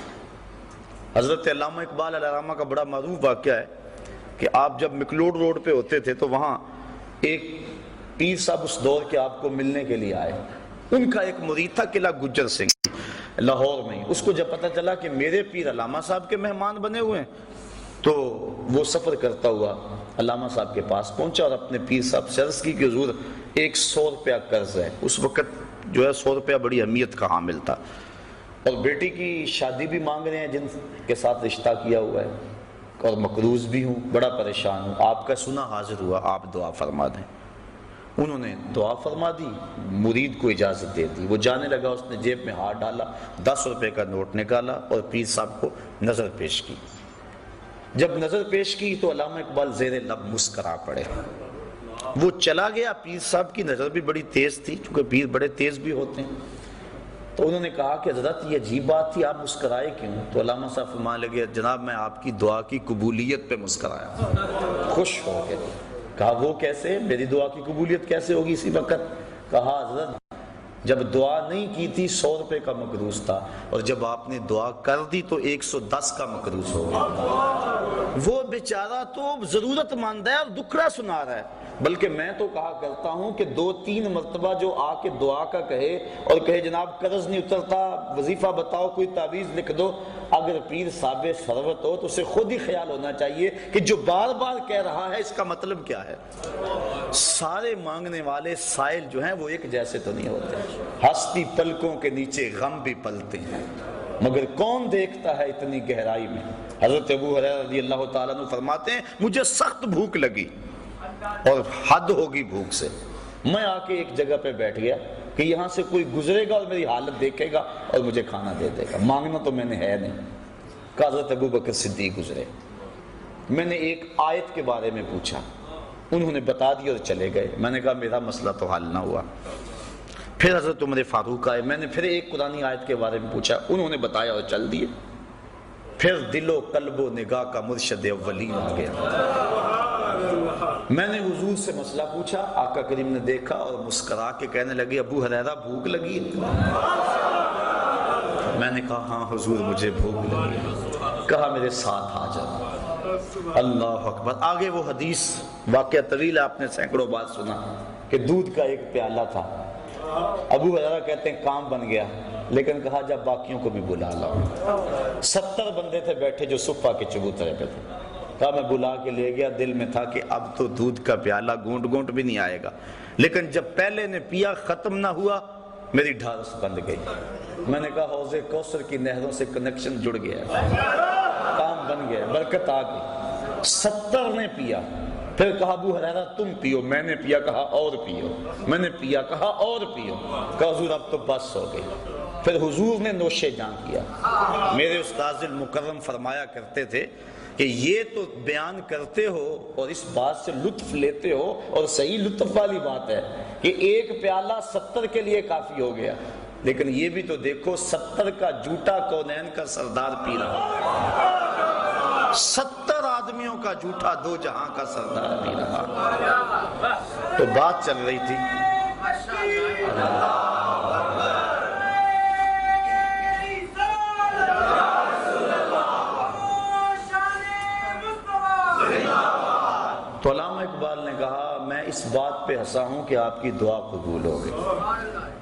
حضرت علامہ اقبال علیہ رحمہ کا بڑا معروف واقعہ ہے کہ آپ جب مکلوڈ روڈ پہ ہوتے تھے تو وہاں ایک پیر صاحب اس دور کے آپ کو ملنے کے لیے آئے، ان کا ایک مرید تھا قلعہ گجر سنگھ لاہور میں۔ اس کو جب پتہ چلا کہ میرے پیر علامہ صاحب کے مہمان بنے ہوئے ہیں تو وہ سفر کرتا ہوا علامہ صاحب کے پاس پہنچا اور اپنے پیر صاحب سے عرض کی کہ حضور 100 روپیہ قرض ہے۔ اس وقت جو ہے 100 روپیہ بڑی اہمیت کا حامل تھا، اور بیٹی کی شادی بھی مانگ رہے ہیں جن کے ساتھ رشتہ کیا ہوا ہے، اور مقروض بھی ہوں، بڑا پریشان ہوں، آپ کا سنا حاضر ہوا، آپ دعا فرما دیں۔ انہوں نے دعا فرما دی، مرید کو اجازت دے دی، وہ جانے لگا، اس نے جیب میں ہاتھ ڈالا، 10 روپے کا نوٹ نکالا اور پیر صاحب کو نظر پیش کی۔ جب نظر پیش کی تو علامہ اقبال زیر لب مسکرا پڑے۔ وہ چلا گیا، پیر صاحب کی نظر بھی بڑی تیز تھی، چونکہ پیر بڑے تیز بھی ہوتے ہیں، تو انہوں نے کہا کہ حضرت یہ عجیب بات تھی، آپ مسکرائے کیوں؟ تو علامہ صاحب فرمانے لگے جناب میں آپ کی دعا کی قبولیت پہ مسکرایا، خوش ہو کے۔ کہا وہ کیسے؟ میری دعا کی قبولیت کیسے ہوگی اسی وقت؟ کہا حضرت جب دعا نہیں کی تھی 100 روپے کا مقروض تھا، اور جب آپ نے دعا کر دی تو 110 کا مقروض ہو گیا۔ وہ بیچارہ تو ضرورت مند ہے اور دکھڑا سنا رہا ہے، بلکہ میں تو کہا کرتا ہوں کہ 2-3 مرتبہ جو آ کے دعا کا کہے اور کہے جناب قرض نہیں اترتا، وظیفہ بتاؤ، کوئی تعویذ لکھ دو، اگر پیر صاحب ثروت ہو تو اسے خود ہی خیال ہونا چاہیے کہ جو بار بار کہہ رہا ہے اس کا مطلب کیا ہے۔ سارے مانگنے والے سائل جو ہیں وہ ایک جیسے تو نہیں ہوتے، ہستی پلکوں کے نیچے غم بھی پلتے ہیں، مگر کون دیکھتا ہے اتنی گہرائی میں۔ حضرت ابو ہریرہ رضی اللہ تعالیٰ عنہ فرماتے ہیں مجھے سخت بھوک لگی اور حد ہوگی بھوک سے، میں آ کے ایک جگہ پہ بیٹھ گیا کہ یہاں سے کوئی گزرے گا اور میری حالت دیکھے گا اور مجھے کھانا دے دے گا، مانگنا تو میں نے ہے نہیں۔ کہ حضرت ابو بکر صدیق گزرے، میں نے ایک آیت کے بارے میں پوچھا، انہوں نے بتا دی اور چلے گئے، میں نے کہا میرا مسئلہ تو حل نہ ہوا۔ پھر حضرت عمر فاروق آئے، میں نے پھر ایک قرآنی آیت کے بارے میں پوچھا، انہوں نے بتایا اور چل دیے۔ پھر دل و قلب و نگاہ کا مرشد اولین آ گیا، میں نے حضور سے مسئلہ پوچھا، آقا کریم نے دیکھا اور مسکرا کے کہنے لگے ابو ہریرہ بھوک لگی ہے؟ میں نے کہا ہاں حضور مجھے بھوک لگی ہے۔ کہا میرے ساتھ آ جاؤ۔ اللہ اکبر۔ آگے وہ حدیث واقعہ طویل ہے، آپ نے سینکڑوں بار سنا کہ دودھ کا ایک پیالہ تھا، ابو ہریرہ کہتے ہیں کام بن گیا، لیکن کہا جب باقیوں کو بھی بلا لاؤ۔ 70 بندے تھے بیٹھے جو صفہ کے چبوترے پہ تھے، کہا میں بلا کے لے گیا، دل میں تھا کہ اب تو دودھ کا پیالہ گونٹ گونٹ بھی نہیں آئے گا، لیکن جب پہلے نے پیا ختم نہ ہوا میری ڈھارس بند گئی۔ میں نے کہا حوض کوثر کی نہروں سے کنیکشن جڑ گیا، کام بن گئے، برکت آ گئی۔ 70 نے پیا، پھر کہا ابو ہریرہ تم پیو، میں نے پیا، کہا اور پیو، میں نے پیا، کہا اور پیو، کہا حضور اب تو بس ہو گئی۔ پھر حضور نے نوش جاں کیا۔ میرے استاذ المکرم فرمایا کرتے تھے کہ یہ تو بیان کرتے ہو اور اس بات سے لطف لیتے ہو، اور صحیح لطف والی بات ہے کہ ایک پیالہ 70 کے لیے کافی ہو گیا، لیکن یہ بھی تو دیکھو 70 کا جھوٹا کونین کا سردار پی رہا ہے، 70 آدمیوں کا جھوٹا دو جہاں کا سردار پی رہا۔ تو بات چل رہی تھی تو علامہ اقبال نے کہا میں اس بات پہ ہنسا ہوں کہ آپ کی دعا قبول ہو گئی۔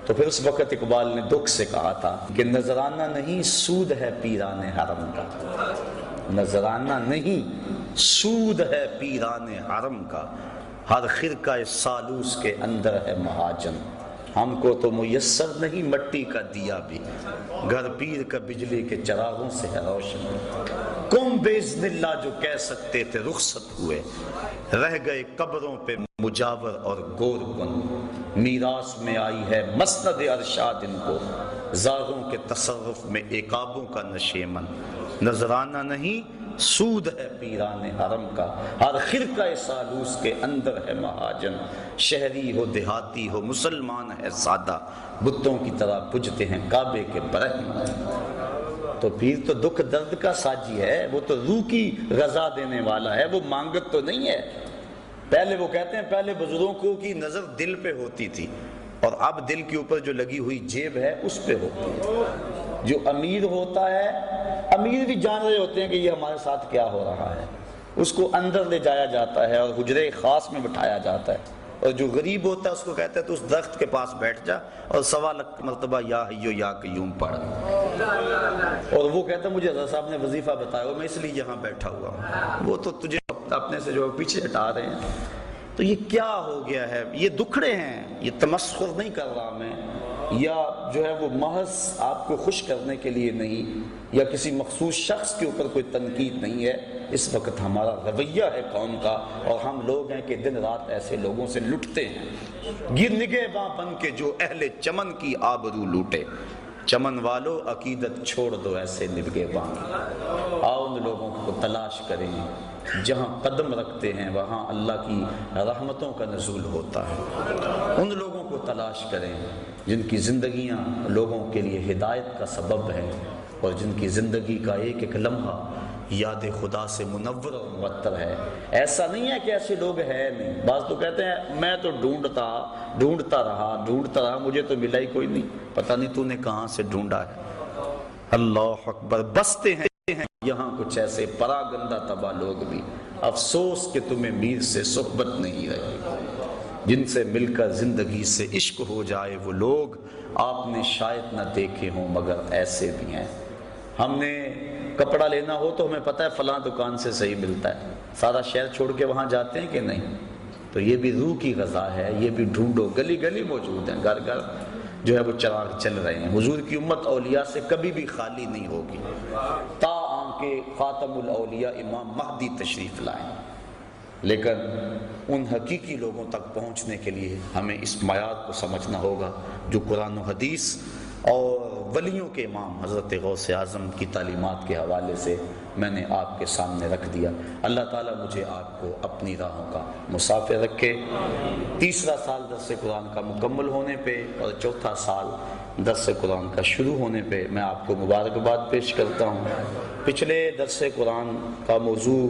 تو پھر اس وقت اقبال نے دکھ سے کہا تھا کہ نذرانہ نہیں سود ہے پیران حرم کا، نذرانہ نہیں سود ہے پیران حرم کا، ہر خرقہ سالوس کے اندر ہے مہاجن، ہم کو تو میسر نہیں مٹی کا دیا بھی، گھر پیر کا بجلی کے چراغوں سے ہے روشن، کم باذن اللہ جو کہہ سکتے تھے رخصت ہوئے، رہ گئے قبروں پہ مجاور اور گور کن، میراث میں آئی ہے مسند ارشاد ان کو، زاغوں کے تصرف میں عقابوں کا نشیمن، نذرانہ نہیں سود ہے پیران حرم کا، ہر خرقہ سالوس کے اندر ہے مہاجن، شہری ہو دیہاتی ہو مسلمان ہے سادہ، بتوں کی طرح پجتے ہیں کعبے کے برہمن۔ تو پیر تو دکھ درد کا ساجی ہے، وہ تو روح کی غذا دینے والا ہے، وہ مانگت تو نہیں ہے۔ پہلے وہ کہتے ہیں پہلے بزرگوں کی نظر دل پہ ہوتی تھی، اور اب دل کے اوپر جو لگی ہوئی جیب ہے اس پہ ہوتی ہے۔ جو امیر ہوتا ہے، امیر بھی جان رہے ہوتے ہیں کہ یہ ہمارے ساتھ کیا ہو رہا ہے، اس کو اندر لے جایا جاتا ہے اور حجرے خاص میں بٹھایا جاتا ہے، اور جو غریب ہوتا ہے اس کو کہتا ہے تو اس درخت کے پاس بیٹھ جا اور 1.25 مرتبہ یا حیو یا قیوم پڑھ، اور وہ کہتا ہے مجھے حضرت صاحب نے وظیفہ بتایا میں اس لیے یہاں بیٹھا ہوا ہوں، وہ تو تجھے اپنے سے جو پیچھے ہٹا رہے ہیں۔ تو یہ کیا ہو گیا ہے؟ یہ دکھڑے ہیں، یہ تمسخر نہیں کر رہا میں، یا جو ہے وہ محض آپ کو خوش کرنے کے لیے نہیں، یا کسی مخصوص شخص کے اوپر کوئی تنقید نہیں ہے، اس وقت ہمارا رویہ ہے قوم کا، اور ہم لوگ ہیں کہ دن رات ایسے لوگوں سے لٹتے ہیں، گر نگہباں بن کے جو اہل چمن کی آبرو لوٹے، چمن والو عقیدت چھوڑ دو ایسے نگہباں، آؤ ان لوگوں کو تلاش کریں، جہاں قدم رکھتے ہیں وہاں اللہ کی رحمتوں کا نزول ہوتا ہے، ان لوگوں کو تلاش کریں جن کی زندگیاں لوگوں کے لیے ہدایت کا سبب ہیں، اور جن کی زندگی کا ایک ایک لمحہ یاد خدا سے منور اور معطر ہے۔ ایسا نہیں ہے کہ ایسے لوگ ہیں نہیں، بعض تو کہتے ہیں میں تو ڈھونڈتا رہا مجھے تو ملا ہی کوئی نہیں، پتہ نہیں تو نے کہاں سے ڈھونڈا ہے۔ اللہ اکبر، بستے ہیں یہاں کچھ ایسے پراگندہ تباہ لوگ بھی، افسوس کہ تمہیں میر سے صحبت نہیں رہی، جن سے مل کر زندگی سے عشق ہو جائے وہ لوگ آپ نے شاید نہ دیکھے ہوں مگر ایسے بھی ہیں۔ ہم نے کپڑا لینا ہو تو ہمیں پتہ ہے فلاں دکان سے صحیح ملتا ہے، سارا شہر چھوڑ کے وہاں جاتے ہیں کہ نہیں؟ تو یہ بھی روح کی غذا ہے، یہ بھی ڈھونڈو، گلی گلی موجود ہیں، گھر گھر جو ہے وہ چراغ چل رہے ہیں۔ حضور کی امت اولیاء سے کبھی بھی خالی نہیں ہوگی، تا آنکہ خاتم الاولیاء امام مہدی تشریف لائیں، لیکن ان حقیقی لوگوں تک پہنچنے کے لیے ہمیں اس معیار کو سمجھنا ہوگا جو قرآن و حدیث اور ولیوں کے امام حضرت غوث اعظم کی تعلیمات کے حوالے سے میں نے آپ کے سامنے رکھ دیا۔ اللہ تعالیٰ مجھے آپ کو اپنی راہوں کا مسافر رکھے۔ 3 سال درس قرآن کا مکمل ہونے پہ اور 4 سال درس قرآن کا شروع ہونے پہ میں آپ کو مبارکباد پیش کرتا ہوں۔ پچھلے درس قرآن کا موضوع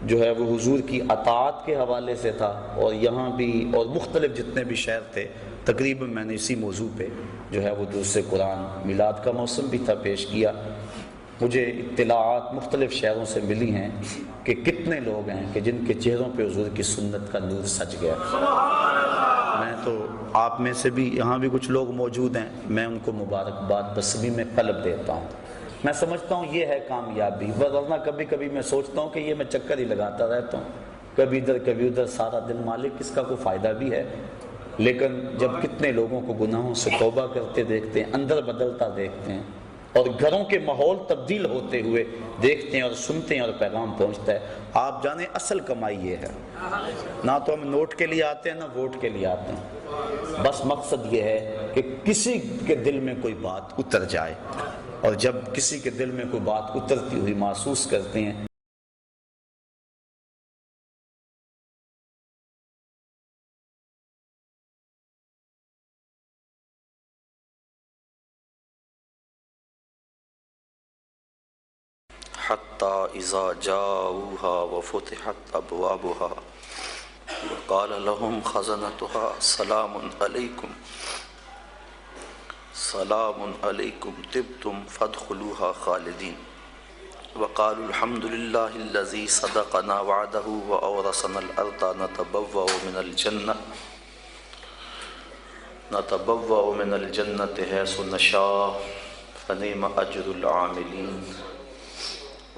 جو ہے وہ حضور کی اطاعت کے حوالے سے تھا، اور یہاں بھی اور مختلف جتنے بھی شہر تھے تقریباً میں نے اسی موضوع پہ جو ہے وہ درس قرآن، میلاد کا موسم بھی تھا، پیش کیا۔ مجھے اطلاعات مختلف شہروں سے ملی ہیں کہ کتنے لوگ ہیں کہ جن کے چہروں پہ حضور کی سنت کا نور سج گیا۔ میں تو آپ میں سے بھی یہاں بھی کچھ لوگ موجود ہیں، میں ان کو مبارکباد بسمی میں قلب دیتا ہوں۔ میں سمجھتا ہوں یہ ہے کامیابی، ورنہ کبھی کبھی میں سوچتا ہوں کہ یہ میں چکر ہی لگاتا رہتا ہوں، کبھی ادھر کبھی ادھر، سارا دن مالک اس کا کوئی فائدہ بھی ہے، لیکن جب کتنے لوگوں کو گناہوں سے توبہ کرتے دیکھتے ہیں، اندر بدلتا دیکھتے ہیں، اور گھروں کے ماحول تبدیل ہوتے ہوئے دیکھتے ہیں اور سنتے ہیں اور پیغام پہنچتا ہے۔ آپ جانیں اصل کمائی یہ ہے، نہ تو ہم نوٹ کے لیے آتے ہیں نہ ووٹ کے لیے آتے ہیں، بس مقصد یہ ہے کہ کسی کے دل میں کوئی بات اتر جائے، اور جب کسی کے دل میں کوئی بات اترتی ہوئی محسوس کرتے ہیں حتى إذا جاءوها وفتحت أبوابها وقال لهم خزنتها سلام عليكم طبتم فادخلوها خالدين وقالوا الحمد لله الذي صدقنا وعده وأورثنا الأرض نتبوأ من الجنة حيث نشاء فنعم أجر العاملين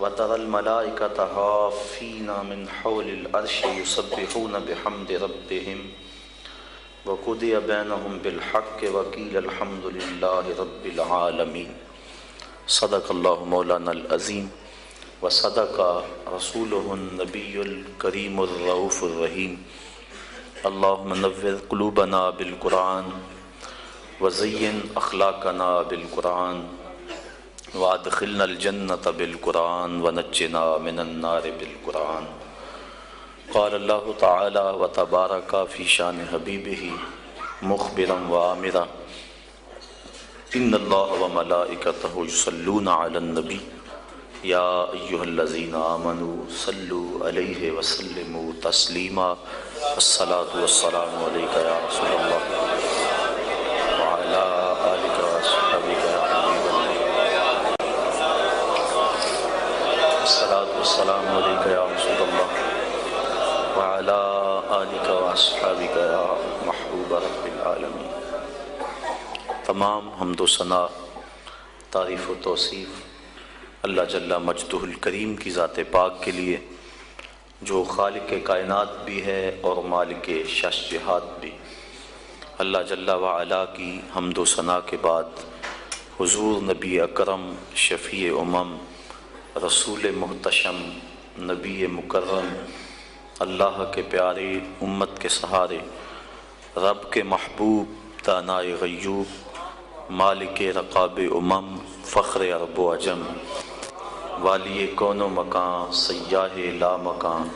وترى الملائكة حافين من حول العرش يسبحون بحمد ربهم وقضي بينهم بالحق وقيل الحمد لله رب العالمين صدق الله مولانا العظيم وصدق رسوله النبي الكريم الرؤوف الرحيم اللهم نور قلوبنا بالقرآن وزين أخلاقنا بالقرآن وادخلنا الجنة بالقرآن ونجنا من النار بالقرآن قال الله تعالى وتبارك في شان حبيبه مخبرا وآمرا إن الله وملائكته يصلون على النبي يا أيها الذين آمنوا صلوا عليه وسلموا تسليما الصلاة والسلام عليك يا رسول الله وعلى آلك وأصحابك يا حبيب الله الصلاة والسلام عليك يا رسول الله وعلى آلك وأصحابك يا محبوب رب العالمين۔ تمام حمد و ثنا، تعریف و توصیف اللہ جل مجدہ الکریم کی ذات پاک کے لیے، جو خالق کائنات بھی ہے اور مالک شش جہات بھی۔ اللہ جل وعلا کی حمد و ثنا کے بعد حضور نبی اکرم شفیع امم رسول محتشم نبی مکرم اللہ کے پیارے امت کے سہارے رب کے محبوب دانائے غیوب مالک رقاب امم فخر عرب و عجم والی کون و مکان سیاہ لا مکان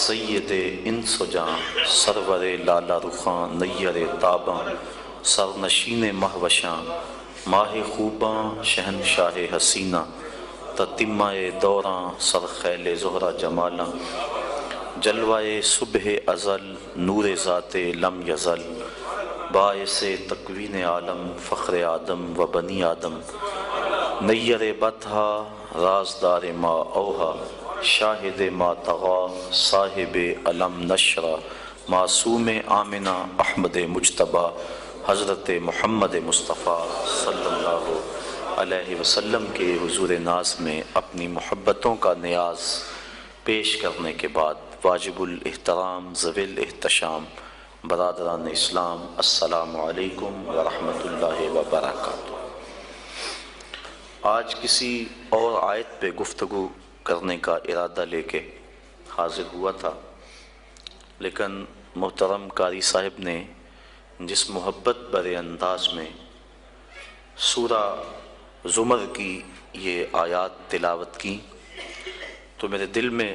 سید انس و جاں سرور لالا رخاں نیر تاباں سرنشین مہوشاں ماہ خوباں شہنشاہ حسینہ تتمہ دوراں سرخیل زہرہ جمالاں جلوہ صبح ازل نور ذات لم یزل باعث تکوین عالم فخر آدم و بنی آدم نیر بطحا رازدار ما اوہا شاہد ما تغا صاحب علم نشرہ معصوم آمنہ احمد مجتبہ حضرت محمد مصطفیٰ صلی اللہ علیہ وسلم کے حضور ناز میں اپنی محبتوں کا نیاز پیش کرنے کے بعد واجب الاحترام ذوی الاحتشام برادران اسلام السلام علیکم ورحمۃ اللہ وبرکاتہ۔ آج کسی اور آیت پہ گفتگو کرنے کا ارادہ لے کے حاضر ہوا تھا، لیکن محترم قاری صاحب نے جس محبت بھرے انداز میں سورہ زمر کی یہ آیات تلاوت کی تو میرے دل میں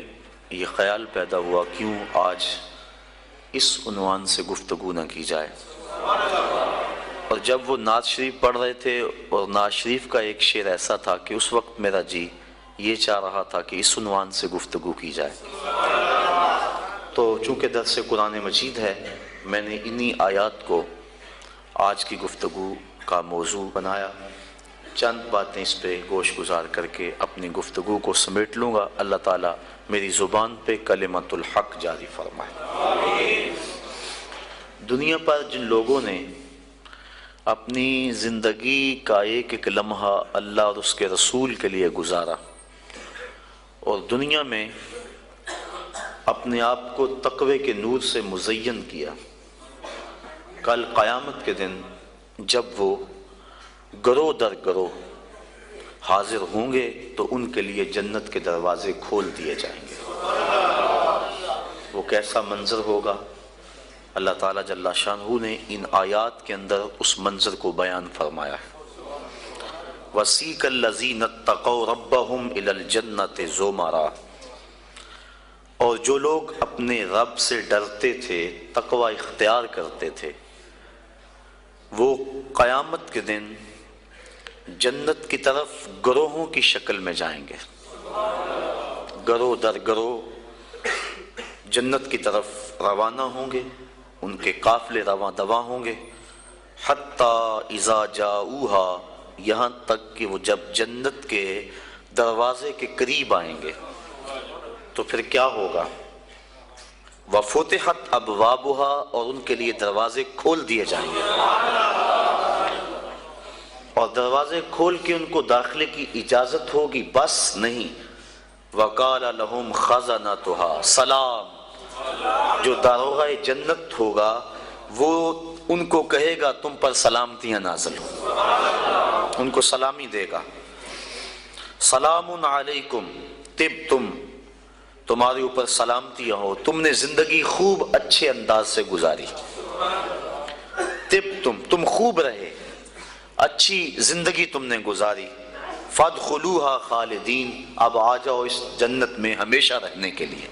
یہ خیال پیدا ہوا کیوں آج اس عنوان سے گفتگو نہ کی جائے۔ اور جب وہ نعت شریف پڑھ رہے تھے اور نعت شریف کا ایک شعر ایسا تھا کہ اس وقت میرا جی یہ چاہ رہا تھا کہ اس عنوان سے گفتگو کی جائے، تو چونکہ درس قرآن مجید ہے میں نے انہی آیات کو آج کی گفتگو کا موضوع بنایا۔ چند باتیں اس پہ گوش گزار کر کے اپنی گفتگو کو سمیٹ لوں گا۔ اللہ تعالیٰ میری زبان پہ کلمت الحق جاری فرمائے۔ دنیا پر جن لوگوں نے اپنی زندگی کا ایک ایک لمحہ اللہ اور اس کے رسول کے لیے گزارا اور دنیا میں اپنے آپ کو تقوی کے نور سے مزین کیا، کل قیامت کے دن جب وہ گروہ در گروہ حاضر ہوں گے تو ان کے لیے جنت کے دروازے کھول دیے جائیں گے۔ وہ کیسا منظر ہوگا؟ اللہ تعالیٰ جل شانہ نے ان آیات کے اندر اس منظر کو بیان فرمایا ہے۔ وَسِيقَ الَّذِينَ اتَّقَوْا رَبَّهُمْ إِلَى الْجَنَّةِ زُمَرًا، اور جو لوگ اپنے رب سے ڈرتے تھے، تقوی اختیار کرتے تھے، وہ قیامت کے دن جنت کی طرف گروہوں کی شکل میں جائیں گے، گروہ در گروہ جنت کی طرف روانہ ہوں گے، ان کے قافلے رواں دواں ہوں گے، حتی اذا جاؤہا، یہاں تک کہ وہ جب جنت کے دروازے کے قریب آئیں گے تو پھر کیا ہوگا؟ وَفُتِحَتْ أَبْوَابُهَا، اور ان کے لیے دروازے کھول دیے جائیں گے، اور دروازے کھول کے ان کو داخلے کی اجازت ہوگی، بس نہیں، وَقَالَ لَهُمْ خَزَنَتُهَا سلام، جو داروغہ جنت ہوگا وہ ان کو کہے گا تم پر سلامتیاں نازل ہوں، ان کو سلامی دے گا، سلام علیکم طبتم، تمہارے اوپر سلامتیاں ہو، تم نے زندگی خوب اچھے انداز سے گزاری، طبتم، تم خوب رہے، اچھی زندگی تم نے گزاری، فادخلوها خالدین، اب آ جاؤ اس جنت میں ہمیشہ رہنے کے لیے،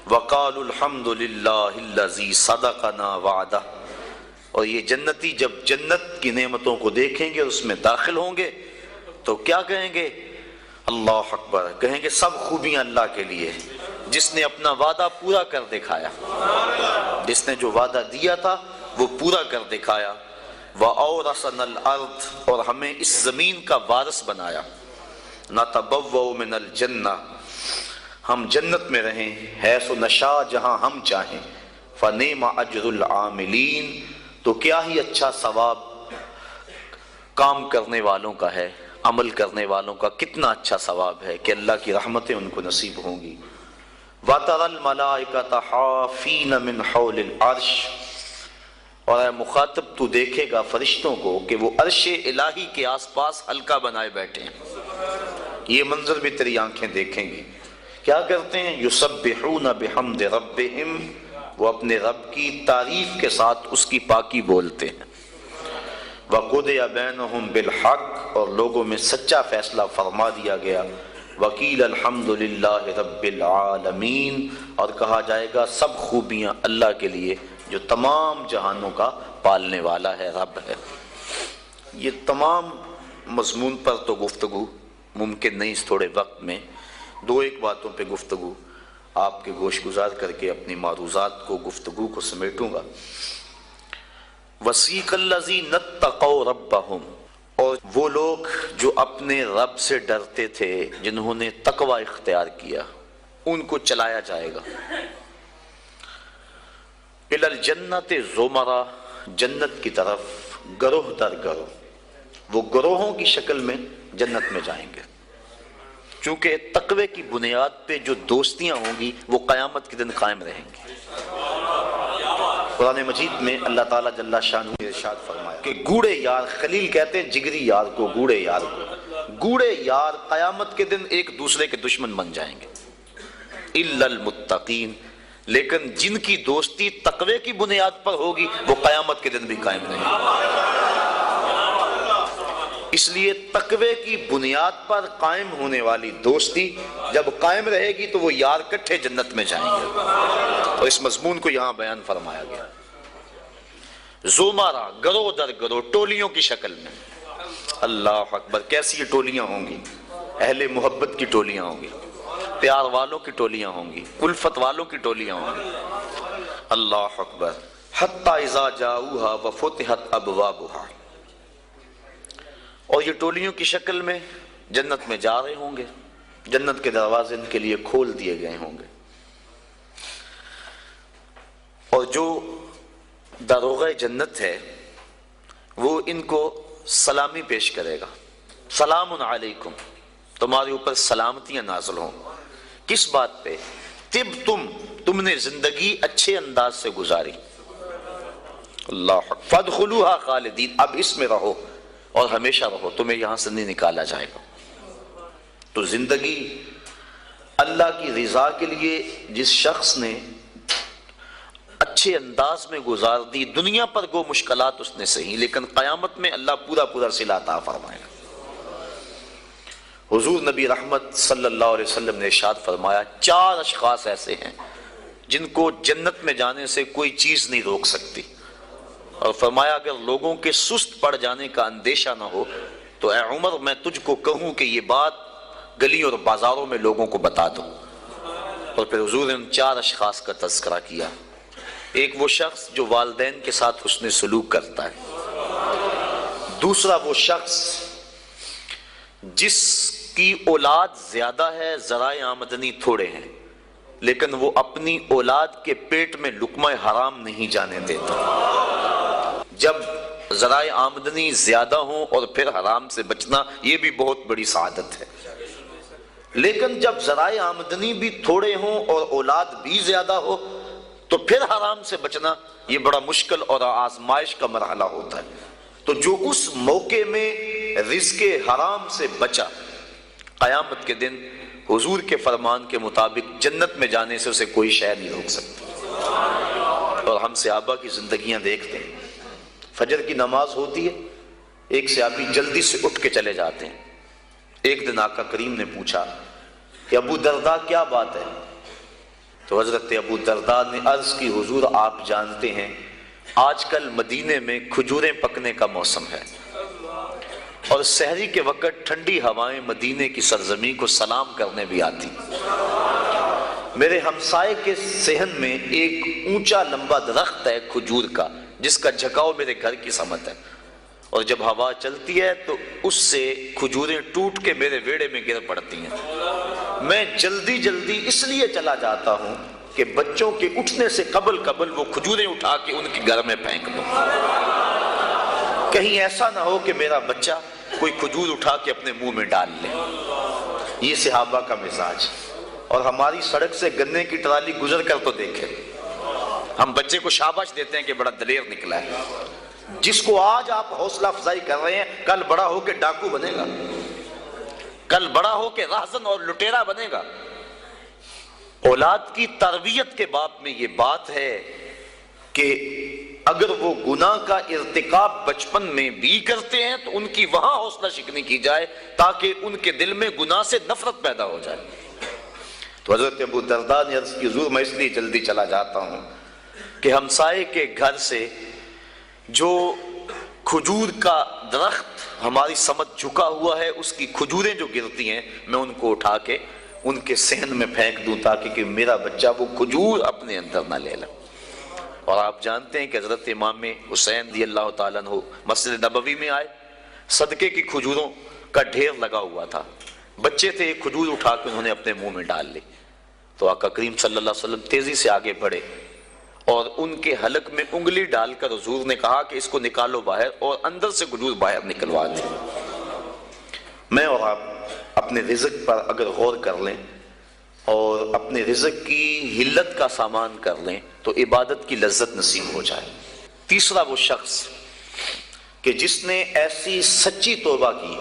وقالوا الحمد للہ الذی صدقنا وعدہ، اور یہ جنتی جب جنت کی نعمتوں کو دیکھیں گے اور اس میں داخل ہوں گے تو کیا کہیں گے؟ اللہ اکبر، کہیں گے سب خوبیاں اللہ کے لیے جس نے اپنا وعدہ پورا کر دکھایا، جس نے جو وعدہ دیا تھا وہ پورا کر دکھایا، وَأَوْرَثَنَا الْأَرْضَ، اور ہمیں اس زمین کا وارث بنایا، نَتَبَوَّأُ مِنَ الْجَنَّةِ، ہم جنت میں رہیں، حیث نشاء، جہاں ہم چاہیں، فَنِعْمَ أَجْرُ الْعَامِلِينَ، تو کیا ہی اچھا ثواب کام کرنے والوں کا ہے، عمل کرنے والوں کا کتنا اچھا ثواب ہے کہ اللہ کی رحمتیں ان کو نصیب ہوں گی۔ وَتَرَى الْمَلَائِكَةَ حَافِينَ مِنْ حَوْلِ الْعَرْشِ، اور اے مخاطب تو دیکھے گا فرشتوں کو کہ وہ عرش الہی کے آس پاس حلقہ بنائے بیٹھے ہیں، یہ منظر بھی تیری آنکھیں دیکھیں گی، کیا کرتے ہیں؟ یسبحون بحمد ربہم، وہ اپنے رب کی تعریف کے ساتھ اس کی پاکی بولتے ہیں، وقضی بینہم بالحق، اور لوگوں میں سچا فیصلہ فرما دیا گیا، وقیل الحمد للہ رب العالمین، اور کہا جائے گا سب خوبیاں اللہ کے لیے جو تمام جہانوں کا پالنے والا ہے، رب ہے۔ یہ تمام مضمون پر تو گفتگو ممکن نہیں اس تھوڑے وقت میں، دو ایک باتوں پہ گفتگو آپ کے گوش گزار کر کے اپنی معروضات کو، گفتگو کو سمیٹوں گا۔ وَسِيقَ الَّذِينَ اتَّقَوْا رَبَّهُمْ، اور وہ لوگ جو اپنے رب سے ڈرتے تھے، جنہوں نے تقوی اختیار کیا، ان کو چلایا جائے گا، اِلَى الْجَنَّةِ زُمَرًا، جنت کی طرف گروہ در گروہ، وہ گروہوں کی شکل میں جنت میں جائیں گے، چونکہ تقوی کی بنیاد پہ جو دوستیاں ہوں گی وہ قیامت کے دن قائم رہیں گی۔ قرآن مجید میں اللہ تعالیٰ جل شانہ نے ارشاد فرمایا کہ گوڑے یار، خلیل کہتے ہیں جگری یار کو، گوڑے یار کو، گوڑے یار قیامت کے دن ایک دوسرے کے دشمن بن جائیں گے، اِلَّا الْمُتَّقِينَ، لیکن جن کی دوستی تقوی کی بنیاد پر ہوگی وہ قیامت کے دن بھی قائم رہیں گے۔ اس لیے تقوی کی بنیاد پر قائم ہونے والی دوستی جب قائم رہے گی تو وہ یار کٹھے جنت میں جائیں گے، اور اس مضمون کو یہاں بیان فرمایا گیا۔ زمرہ، گروہ در گروہ، ٹولیوں کی شکل میں، اللہ اکبر، کیسی یہ ٹولیاں ہوں گی؟ اہل محبت کی ٹولیاں ہوں گی، پیار والوں کی ٹولیاں ہوں گی، الفت والوں کی ٹولیاں ہوں گی، اللہ اکبر، حتی اذا جاؤہا وفتحت ابوابہا، اور یہ ٹولیوں کی شکل میں جنت میں جا رہے ہوں گے، جنت کے دروازے ان کے لیے کھول دیے گئے ہوں گے، اور جو داروغہ جنت ہے وہ ان کو سلامی پیش کرے گا، سلام علیکم، تمہارے اوپر سلامتیاں نازل ہوں، کس بات پہ؟ تم نے زندگی اچھے انداز سے گزاری، اللہ، فادخلوها خالدین، اب اس میں رہو اور ہمیشہ رہو، تمہیں یہاں سے نہیں نکالا جائے گا۔ تو زندگی اللہ کی رضا کے لیے جس شخص نے اچھے انداز میں گزار دی، دنیا پر گو مشکلات اس نے سہی، لیکن قیامت میں اللہ پورا پورا صلہ عطا فرمائے گا۔ حضور نبی رحمت صلی اللہ علیہ وسلم نے ارشاد فرمایا 4 اشخاص ایسے ہیں جن کو جنت میں جانے سے کوئی چیز نہیں روک سکتی، اور فرمایا اگر لوگوں کے سست پڑ جانے کا اندیشہ نہ ہو تو اے عمر میں تجھ کو کہوں کہ یہ بات گلی اور بازاروں میں لوگوں کو بتا دو۔ اور پھر حضور نے ان 4 اشخاص کا تذکرہ کیا۔ ایک وہ شخص جو والدین کے ساتھ حسن سلوک کرتا ہے، دوسرا وہ شخص جس کی اولاد زیادہ ہے، ذرائع آمدنی تھوڑے ہیں، لیکن وہ اپنی اولاد کے پیٹ میں لقمہ حرام نہیں جانے دیتا۔ جب ذرائع آمدنی زیادہ ہوں اور پھر حرام سے بچنا، یہ بھی بہت بڑی سعادت ہے، لیکن جب ذرائع آمدنی بھی تھوڑے ہوں اور اولاد بھی زیادہ ہو تو پھر حرام سے بچنا یہ بڑا مشکل اور آزمائش کا مرحلہ ہوتا ہے۔ تو جو اس موقع میں رزق حرام سے بچا، قیامت کے دن حضور کے فرمان کے مطابق جنت میں جانے سے اسے کوئی شے نہیں روک سکتا۔ اور ہم صحابہ کی زندگیاں دیکھتے ہیں، فجر کی نماز ہوتی ہے، ایک صحابی جلدی سے اٹھ کے چلے جاتے ہیں۔ ایک دن آقا کریم نے پوچھا کہ ابو درداء کیا بات ہے؟ تو حضرت ابو درداء نے عرض کی حضور آپ جانتے ہیں آج کل مدینے میں کھجوریں پکنے کا موسم ہے، اور سحری کے وقت ٹھنڈی ہوائیں مدینے کی سرزمین کو سلام کرنے بھی آتی۔ میرے ہمسائے کے صحن میں ایک اونچا لمبا درخت ہے کھجور کا، جس کا جھکاؤ میرے گھر کی سمت ہے، اور جب ہوا چلتی ہے تو اس سے کھجوریں ٹوٹ کے میرے ویڑے میں گر پڑتی ہیں۔ میں جلدی جلدی اس لیے چلا جاتا ہوں کہ بچوں کے اٹھنے سے قبل وہ کھجوریں اٹھا کے ان کے گھر میں پھینک دوں، کہیں ایسا نہ ہو کہ میرا بچہ کوئی کھجور اٹھا کے اپنے منہ میں ڈال لے۔ یہ صحابہ کا مزاج۔ اور ہماری سڑک سے گنے کی ٹرالی گزر کر تو دیکھیں، ہم بچے کو شاباش دیتے ہیں کہ بڑا دلیر نکلا ہے۔ جس کو آج آپ حوصلہ افزائی کر رہے ہیں، کل بڑا ہو کے ڈاکو بنے گا، کل بڑا ہو کے راہزن اور لٹیرا بنے گا۔ اولاد کی تربیت کے باب میں یہ بات ہے کہ اگر وہ گناہ کا ارتکاب بچپن میں بھی کرتے ہیں تو ان کی وہاں حوصلہ شکنی کی جائے تاکہ ان کے دل میں گناہ سے نفرت پیدا ہو جائے۔ تو حضرت ابو درداء نے عرض کی حضور میں اس لیے جلدی چلا جاتا ہوں کہ ہمسائے کے گھر سے جو کھجور کا درخت ہماری سمت جھکا ہوا ہے، اس کی کھجوریں جو گرتی ہیں میں ان کو اٹھا کے ان کے صحن میں پھینک دوں تاکہ کہ میرا بچہ وہ کھجور اپنے اندر نہ لے لے۔ اور آپ جانتے ہیں کہ حضرت امام حسین رضی اللہ تعالیٰ عنہ مسجد نبوی میں آئے، صدقے کی کھجوروں کا ڈھیر لگا ہوا تھا، بچے تھے، ایک کھجور اٹھا کے انہوں نے اپنے منہ میں ڈال لی۔ تو آقا کریم صلی اللہ علیہ وسلم تیزی سے آگے بڑھے اور ان کے حلق میں انگلی ڈال کر حضور نے کہا کہ اس کو نکالو باہر، اور اندر سے کھجور باہر نکلوا دی۔ میں اور آپ اپنے رزق پر اگر غور کر لیں اور اپنے رزق کی حلت کا سامان کر لیں تو عبادت کی لذت نصیب ہو جائے۔ تیسرا وہ شخص کہ جس نے ایسی سچی توبہ کی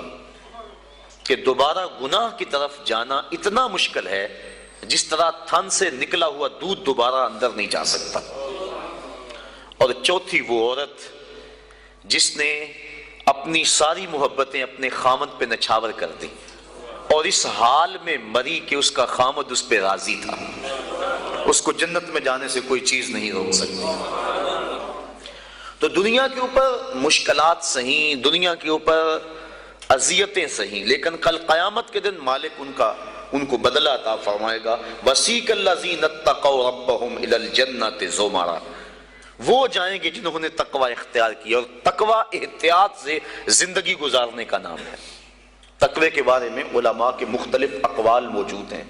کہ دوبارہ گناہ کی طرف جانا اتنا مشکل ہے جس طرح تھن سے نکلا ہوا دودھ دوبارہ اندر نہیں جا سکتا۔ اور چوتھی وہ عورت جس نے اپنی ساری محبتیں اپنے خامد پہ نچھاور کر دی اور اس حال میں مری کہ اس کا خامد اس پہ راضی تھا، اس کو جنت میں جانے سے کوئی چیز نہیں روک سکتی۔ تو دنیا کے اوپر مشکلات سہیں، دنیا کے اوپر اذیتیں سہیں، لیکن کل قیامت کے دن مالک ان کو بدلہ عطا فرمائے گا۔ وَسِيقَ الَّذِينَ اتَّقَوْا رَبَّهُمْ إِلَى الْجَنَّةِ زُمَرًا، وہ جائیں گے جنہوں نے تقوی اختیار کیا، اور تقوی احتیاط سے زندگی گزارنے کا نام ہے۔ تقوی کے بارے میں علماء کے مختلف اقوال موجود ہیں،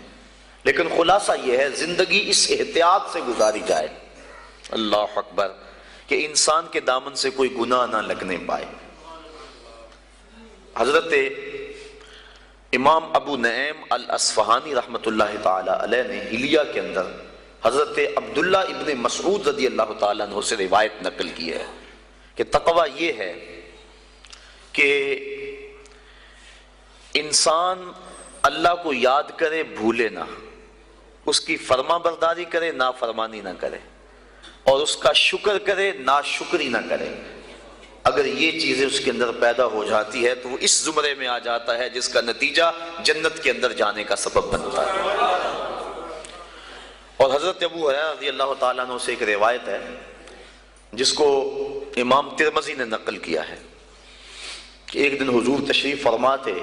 لیکن خلاصہ یہ ہے زندگی اس احتیاط سے گزاری جائے، اللہ اکبر، کہ انسان کے دامن سے کوئی گناہ نہ لگنے پائے۔ حضرت امام ابو نعیم الاصفہانی رحمۃ اللہ تعالی علیہ نے حلیہ کے اندر حضرت عبداللہ ابن مسعود رضی اللہ تعالیٰ عنہ سے روایت نقل کی ہے کہ تقوی یہ ہے کہ انسان اللہ کو یاد کرے بھولے نہ، اس کی فرما برداری کرے نافرمانی نہ کرے، اور اس کا شکر کرے ناشکری نہ کرے. اگر یہ چیزیں اس کے اندر پیدا ہو جاتی ہے تو وہ اس زمرے میں آ جاتا ہے جس کا نتیجہ جنت کے اندر جانے کا سبب بنتا ہے. اور حضرت ابو ہریرہ رضی اللہ تعالیٰ عنہ سے ایک روایت ہے جس کو امام ترمذی نے نقل کیا ہے کہ ایک دن حضور تشریف فرما تھے،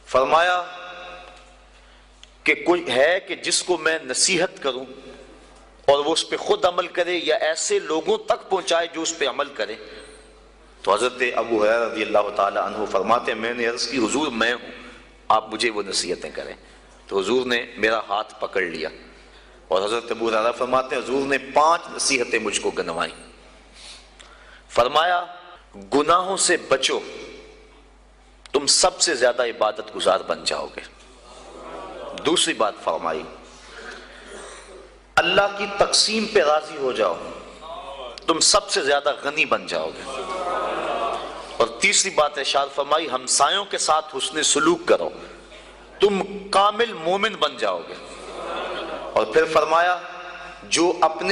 فرمایا کہ کوئی ہے کہ جس کو میں نصیحت کروں اور وہ اس پہ خود عمل کرے یا ایسے لوگوں تک پہنچائے جو اس پہ عمل کرے. تو حضرت ابو ہریرہ رضی اللہ تعالی عنہ فرماتے ہیں میں نے عرض کی حضور میں ہوں، آپ مجھے وہ نصیحتیں کریں. تو حضور نے میرا ہاتھ پکڑ لیا اور حضرت ابو ہریرہ فرماتے ہیں حضور نے 5 نصیحتیں مجھ کو گنوائیں. فرمایا گناہوں سے بچو، تم سب سے زیادہ عبادت گزار بن جاؤ گے. دوسری بات فرمائی اللہ کی تقسیم پہ راضی ہو جاؤ، تم سب سے زیادہ غنی بن جاؤ گے. اور تیسری بات ارشاد فرمائی ہمسایوں کے ساتھ حسن سلوک کرو، تم کامل مومن بن جاؤ گے. اور پھر فرمایا جو اپنے